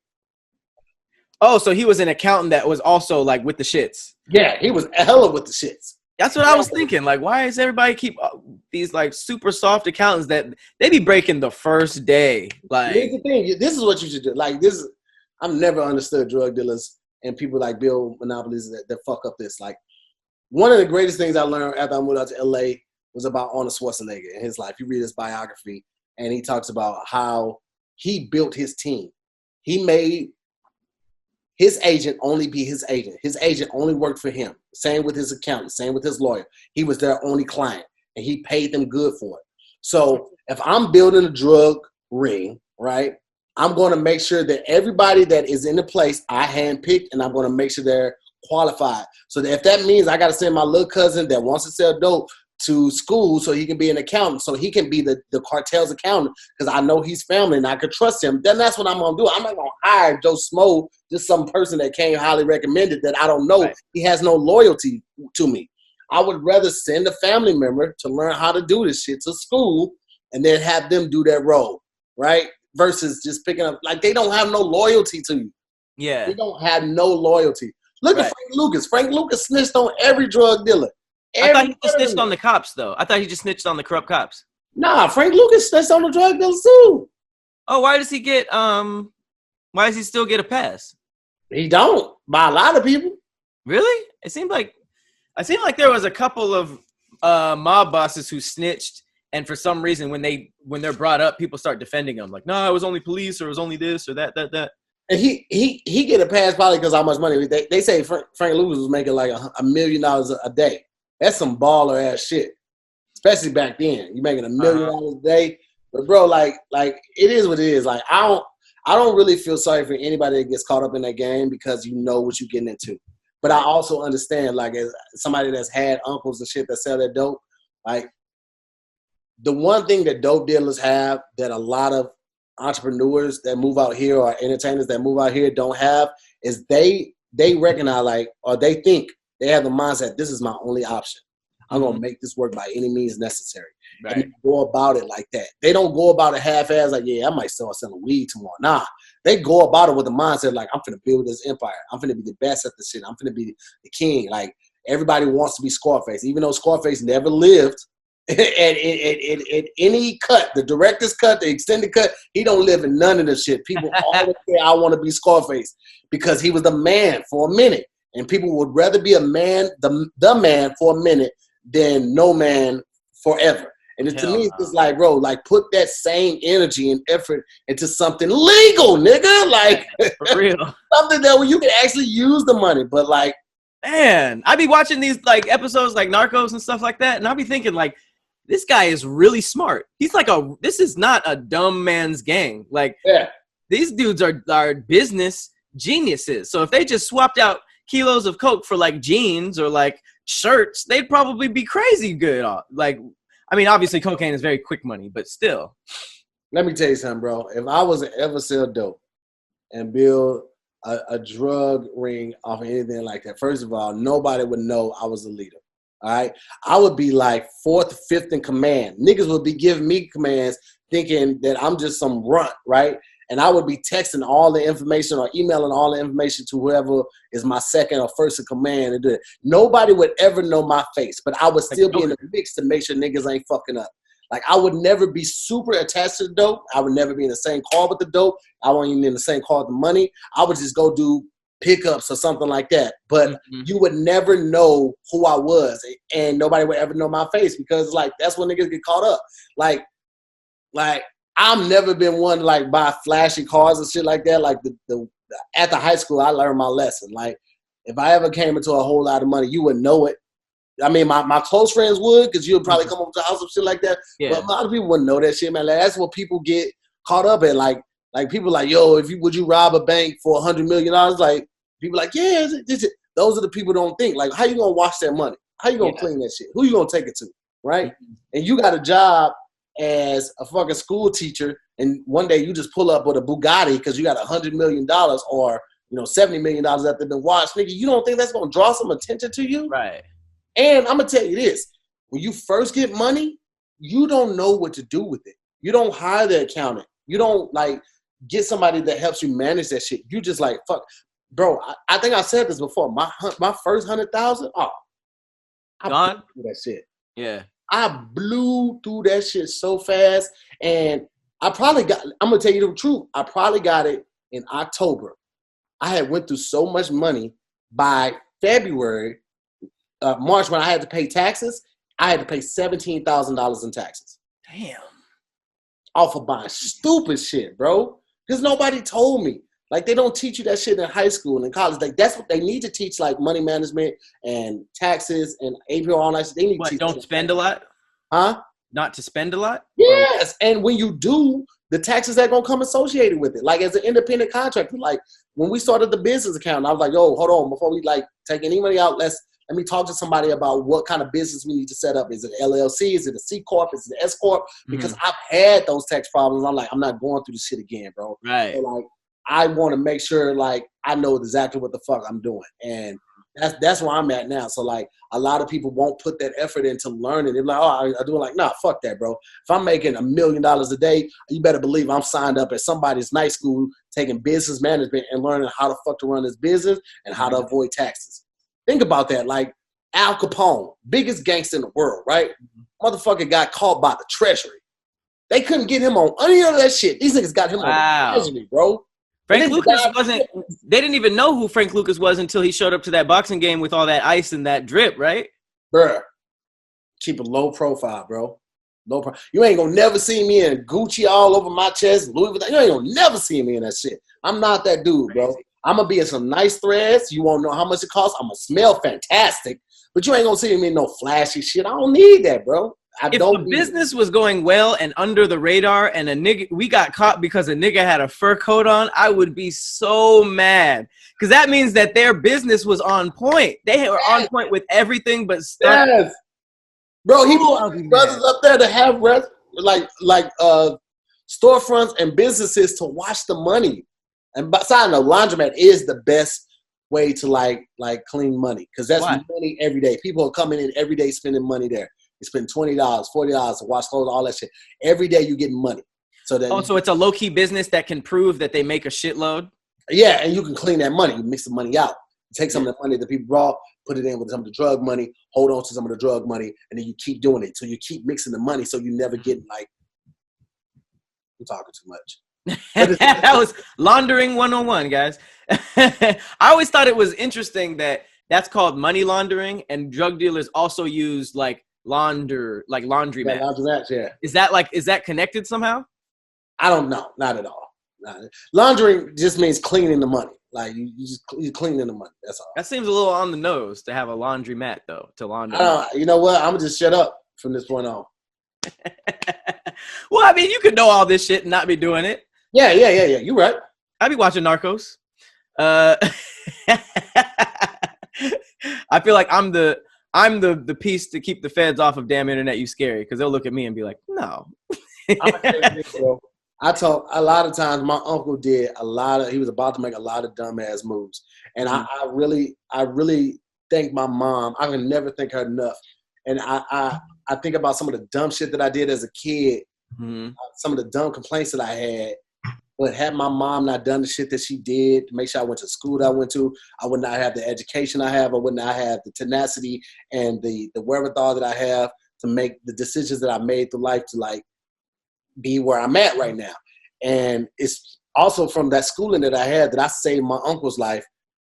Oh, so he was an accountant that was also like with the shits. Yeah, he was hella with the shits. That's what I was thinking. Like, why is everybody keep these like super soft accountants that they be breaking the first day? Like, here's the thing. This is what you should do. Like, I've never understood drug dealers and people like build monopolies that fuck up this. Like, one of the greatest things I learned after I moved out to LA was about Arnold Schwarzenegger in his life. You read his biography, and he talks about how he built his team. He made his agent only be his agent. His agent only worked for him. Same with his accountant. Same with his lawyer. He was their only client, and he paid them good for it. So if I'm building a drug ring, right, I'm going to make sure that everybody that is in the place I handpicked, and I'm going to make sure they're qualified. So that if that means I got to send my little cousin that wants to sell dope to school so he can be an accountant, so he can be the cartel's accountant because I know he's family and I could trust him, then that's what I'm going to do. I'm not going to hire Joe Smo, just some person that came highly recommended that I don't know. Right. He has no loyalty to me. I would rather send a family member to learn how to do this shit to school and then have them do that role, right? Versus just picking up, like, they don't have no loyalty to you. Yeah. They don't have no loyalty. Look at Frank Lucas. Frank Lucas snitched on every drug dealer. I thought he just snitched on the cops, though. I thought he just snitched on the corrupt cops. Nah, Frank Lucas snitched on the drug dealers, too. Oh, why does he still get a pass? He don't, by a lot of people. Really? It seemed like there was a couple of mob bosses who snitched And for some reason, when they're brought up, people start defending them. Like, no, it was only police, or it was only this or that. And he get a pass probably because how much money they say Frank Lucas was making like $1 million a day. That's some baller ass shit, especially back then. You making $1 million a day, but bro, like it is what it is. Like I don't really feel sorry for anybody that gets caught up in that game because you know what you're getting into. But I also understand, like as somebody that's had uncles and shit that sell that dope, like the one thing that dope dealers have that a lot of entrepreneurs that move out here or entertainers that move out here don't have is they recognize, like, or they think they have the mindset, this is my only option. I'm gonna make this work by any means necessary. Right. And they go about it like that. They don't go about it half-ass like, yeah, I might start selling weed tomorrow. Nah, they go about it with the mindset like, I'm finna build this empire. I'm finna be the best at this shit. I'm finna be the king. Like everybody wants to be Scarface, even though Scarface never lived. And any cut, the director's cut, the extended cut, he don't live in none of the shit. People always say, I want to be Scarface because he was the man for a minute. And people would rather be a man, the man for a minute than no man forever. And to me, it's just like, bro, like put that same energy and effort into something legal, nigga. Like, for real. Something that where you can actually use the money. But like, man, I be watching these like episodes like Narcos and stuff like that. And I be thinking like, this guy is really smart. He's like this is not a dumb man's gang. Like these dudes are business geniuses. So if they just swapped out kilos of coke for like jeans or like shirts, they'd probably be crazy good. Like, I mean, obviously cocaine is very quick money, but still. Let me tell you something, bro. If I was to ever sell dope and build a drug ring off of anything like that, first of all, nobody would know I was a leader. All right, I would be like 4th, 5th in command. Niggas would be giving me commands thinking that I'm just some runt, right? And I would be texting all the information or emailing all the information to whoever is my second or first in command and do it. Nobody would ever know my face, but I would still be in the mix to make sure niggas ain't fucking up. Like I would never be super attached to the dope. I would never be in the same car with the dope. I wasn't even in the same car with the money. I would just go do pickups or something like that, but you would never know who I was, and nobody would ever know my face because like that's when niggas get caught up. Like I've never been one to like buy flashy cars and shit like that. Like the at the high school, I learned my lesson. Like if I ever came into a whole lot of money, you would know it. I mean, my close friends would because you would probably come over to the house and shit like that. Yeah. But a lot of people wouldn't know that shit, man. Like, that's what people get caught up in. Like people like, yo, would you rob a bank for $100 million? Like people like, yeah, those are the people don't think. Like, how you gonna wash that money? How you gonna clean that shit? Who you gonna take it to? Right? And you got a job as a fucking school teacher, and one day you just pull up with a Bugatti because you got $100 million or $70 million after they've been washed. Nigga, you don't think that's gonna draw some attention to you? Right. And I'm gonna tell you this: when you first get money, you don't know what to do with it. You don't hire the accountant. You don't like get somebody that helps you manage that shit. You just like fuck. Bro, I think I said this before. My first 100,000, I blew through that shit. Yeah, I blew through that shit so fast, and I'm gonna tell you the truth. I probably got it in October. I had went through so much money by February, March when I had to pay taxes. I had to pay $17,000 in taxes. Damn. Off of buying stupid shit, bro. Because nobody told me. Like, they don't teach you that shit in high school and in college. Like, that's what they need to teach, like, money management and taxes and AP, all that shit. They need to teach. Don't spend a lot? Huh? Not to spend a lot? Yes. And when you do, the taxes that going to come associated with it. Like, as an independent contractor, like, when we started the business account, I was like, yo, hold on. Before we, like, take any money out, let me talk to somebody about what kind of business we need to set up. Is it LLC? Is it a C Corp? Is it an S Corp? Because I've had those tax problems. I'm like, I'm not going through this shit again, bro. Right. So, like, I want to make sure, like, I know exactly what the fuck I'm doing. And that's where I'm at now. So, like, a lot of people won't put that effort into learning. They're like, oh, I do it. Like, nah, fuck that, bro. If I'm making $1 million a day, you better believe I'm signed up at somebody's night school taking business management and learning how the fuck to run this business and how to avoid taxes. Think about that. Like, Al Capone, biggest gangster in the world, right? Motherfucker got caught by the Treasury. They couldn't get him on any of that shit. These niggas got him on the Treasury, bro. Frank Lucas wasn't – they didn't even know who Frank Lucas was until he showed up to that boxing game with all that ice and that drip, right? Bruh, keep a low profile, bro. No problem. You ain't gonna never see me in Gucci all over my chest, Louis Vuitton. You ain't gonna never see me in that shit. I'm not that dude, bro. I'm gonna be in some nice threads. You won't know how much it costs. I'm gonna smell fantastic, but you ain't gonna see me in no flashy shit. I don't need that, bro. If the business was going well and under the radar and we got caught because a nigga had a fur coat on, I would be so mad. Because that means that their business was on point. They were on point with everything but stuff. Yes. Bro, he brought brothers up there to have storefronts and businesses to watch the money. And besides, the laundromat is the best way to like clean money because that's money every day. People are coming in every day spending money there. You spend $20, $40 to wash clothes, all that shit. Every day you get money. So it's a low-key business that can prove that they make a shitload? Yeah, and you can clean that money. You mix the money out. You take some of the money that people brought, put it in with some of the drug money, hold on to some of the drug money, and then you keep doing it. So you keep mixing the money so you never get like, I'm talking too much. That was laundering 101, guys. I always thought it was interesting that that's called money laundering, and drug dealers also use like laundromats. Yeah, laundromats, yeah. Is that connected somehow? I don't know. Not at all. Laundering just means cleaning the money. Like you're cleaning the money. That's all. That seems a little on the nose to have a laundromat though to launder. You know what? I'm gonna just shut up from this point on. Well, I mean, you could know all this shit and not be doing it. Yeah. You're right. I'd be watching Narcos. I feel like I'm the piece to keep the feds off of damn internet. You scary because they'll look at me and be like, no. I told a lot of times my uncle did he was about to make a lot of dumbass moves. And I really thank my mom. I can never thank her enough. And I think about some of the dumb shit that I did as a kid, some of the dumb complaints that I had. But had my mom not done the shit that she did to make sure I went to school that I went to, I would not have the education I have. I would not have the tenacity and the wherewithal that I have to make the decisions that I made through life to like be where I'm at right now. And it's also from that schooling that I had that I saved my uncle's life.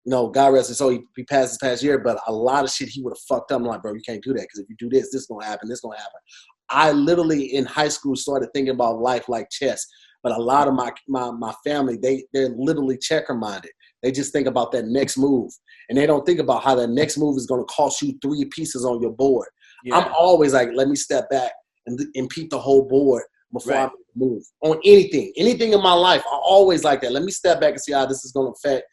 You know, God rest his soul, he passed this past year, but a lot of shit he would have fucked up. I'm like, bro, you can't do that because if you do this, this is going to happen, this is going to happen. I literally in high school started thinking about life like chess. But a lot of my family, they're literally checker-minded. They just think about that next move. And they don't think about how that next move is going to cost you 3 pieces on your board. Yeah. I'm always like, let me step back and peep the whole board before I move. On anything in my life, I always like that. Let me step back and see how this is going to affect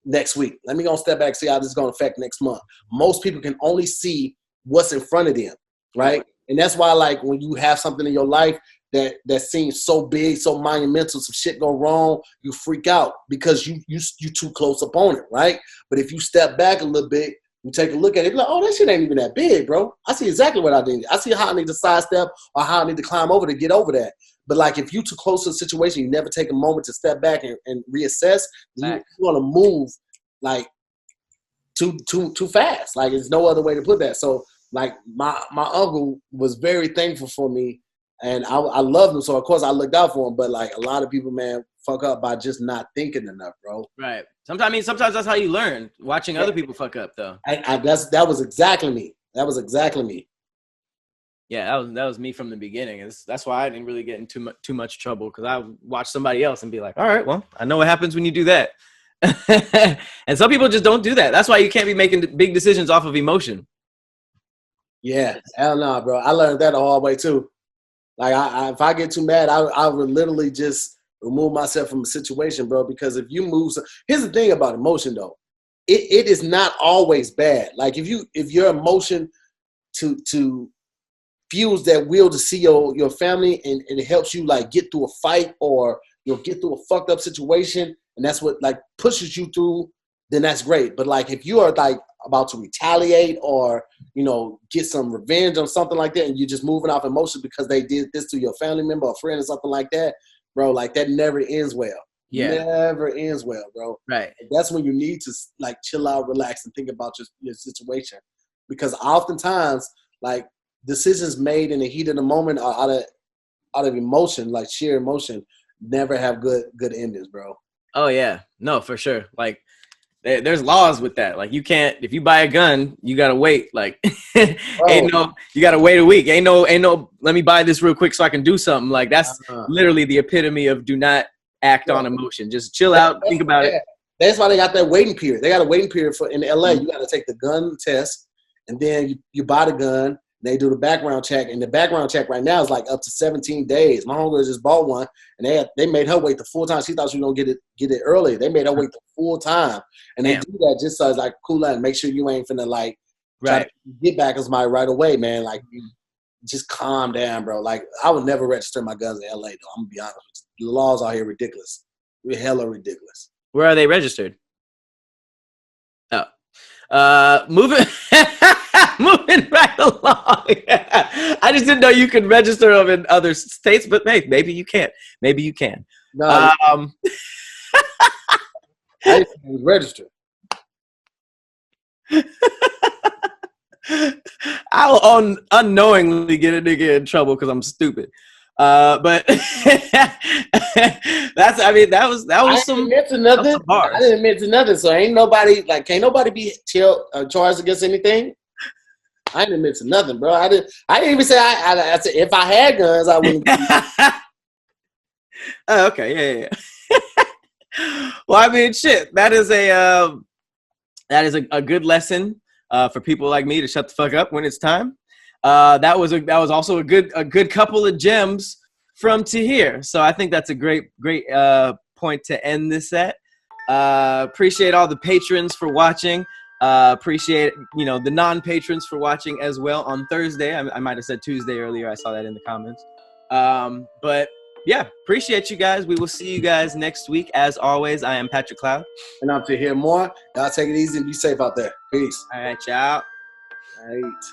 next week. Let me go step back and see how this is going to affect next month. Most people can only see what's in front of them, right? And that's why, like, when you have something in your life that seems so big, so monumental, some shit go wrong, you freak out because you too close up on it, right? But if you step back a little bit, you take a look at it, like, oh, that shit ain't even that big, bro. I see exactly what I need. I see how I need to sidestep or how I need to climb over to get over that. But like, if you too close to the situation, you never take a moment to step back and reassess, you're gonna move like too fast. Like, there's no other way to put that. So like, my uncle was very thankful for me. And I loved him, so of course I looked out for him. But like a lot of people, man, fuck up by just not thinking enough, bro. Right. Sometimes that's how you learn, watching other people fuck up, though. That was exactly me. That was exactly me. Yeah, that was me from the beginning. That's why I didn't really get in too much trouble because I watch somebody else and be like, all right, well, I know what happens when you do that. And some people just don't do that. That's why you can't be making big decisions off of emotion. Yeah, hell no, bro. I learned that the hard way too. Like, if I get too mad, I would literally just remove myself from a situation, bro. Because if you move, here's the thing about emotion, though. It is not always bad. Like, if your emotion to fuels that will to see your family and it helps you like get through a fight or you'll get through a fucked up situation, and that's what like pushes you through, then that's great. But like, if you are like about to retaliate or, you know, get some revenge on something like that and you're just moving off emotion because they did this to your family member or friend or something like that, bro, like that never ends well. Yeah. Never ends well, bro. Right. And that's when you need to like chill out, relax, and think about your situation. Because oftentimes, like, decisions made in the heat of the moment are out of emotion, like sheer emotion, never have good endings, bro. Oh yeah. No, for sure. Like, there's laws with that. Like you can't, if you buy a gun, you gotta wait. Like you gotta wait a week. Ain't no. Let me buy this real quick so I can do something. Like that's literally the epitome of do not act on emotion. Just chill out, think about it. That's why they got that waiting period. They got a waiting period for in LA. You got to take the gun test, and then you buy the gun. They do the background check, and the background check right now is like up to 17 days. My homegirl just bought one, and they made her wait the full time. She thought she was gonna get it early. They made her wait the full time, and they do that just so it's like cool out and make sure you ain't finna like try to get back as my right away, man. Like just calm down, bro. Like I would never register my guns in LA though. I'm gonna be honest with you. The laws out here ridiculous. They're hella ridiculous. Where are they registered? Oh, moving right along. I just didn't know you could register them in other states, but maybe you can't. Maybe you can. No, I didn't register. I'll unknowingly get a nigga in trouble because I'm stupid. But that was some. I didn't admit to nothing. So ain't nobody can't nobody be charged against anything. I didn't admit to nothing, bro. I didn't even say I said if I had guns, I wouldn't. Oh, okay, yeah. Well, I mean, shit. That is a good lesson for people like me to shut the fuck up when it's time. That was also a good couple of gems from Tahir. So I think that's a great point to end this at. Appreciate all the patrons for watching. Appreciate the non-patrons for watching as well on Thursday. I might have said Tuesday earlier. I saw that in the comments. But yeah, appreciate you guys. We will see you guys next week. As always, I am Patrick Cloud. And I'm Tahir Moore. Y'all take it easy and be safe out there. Peace. All right, ciao. All right.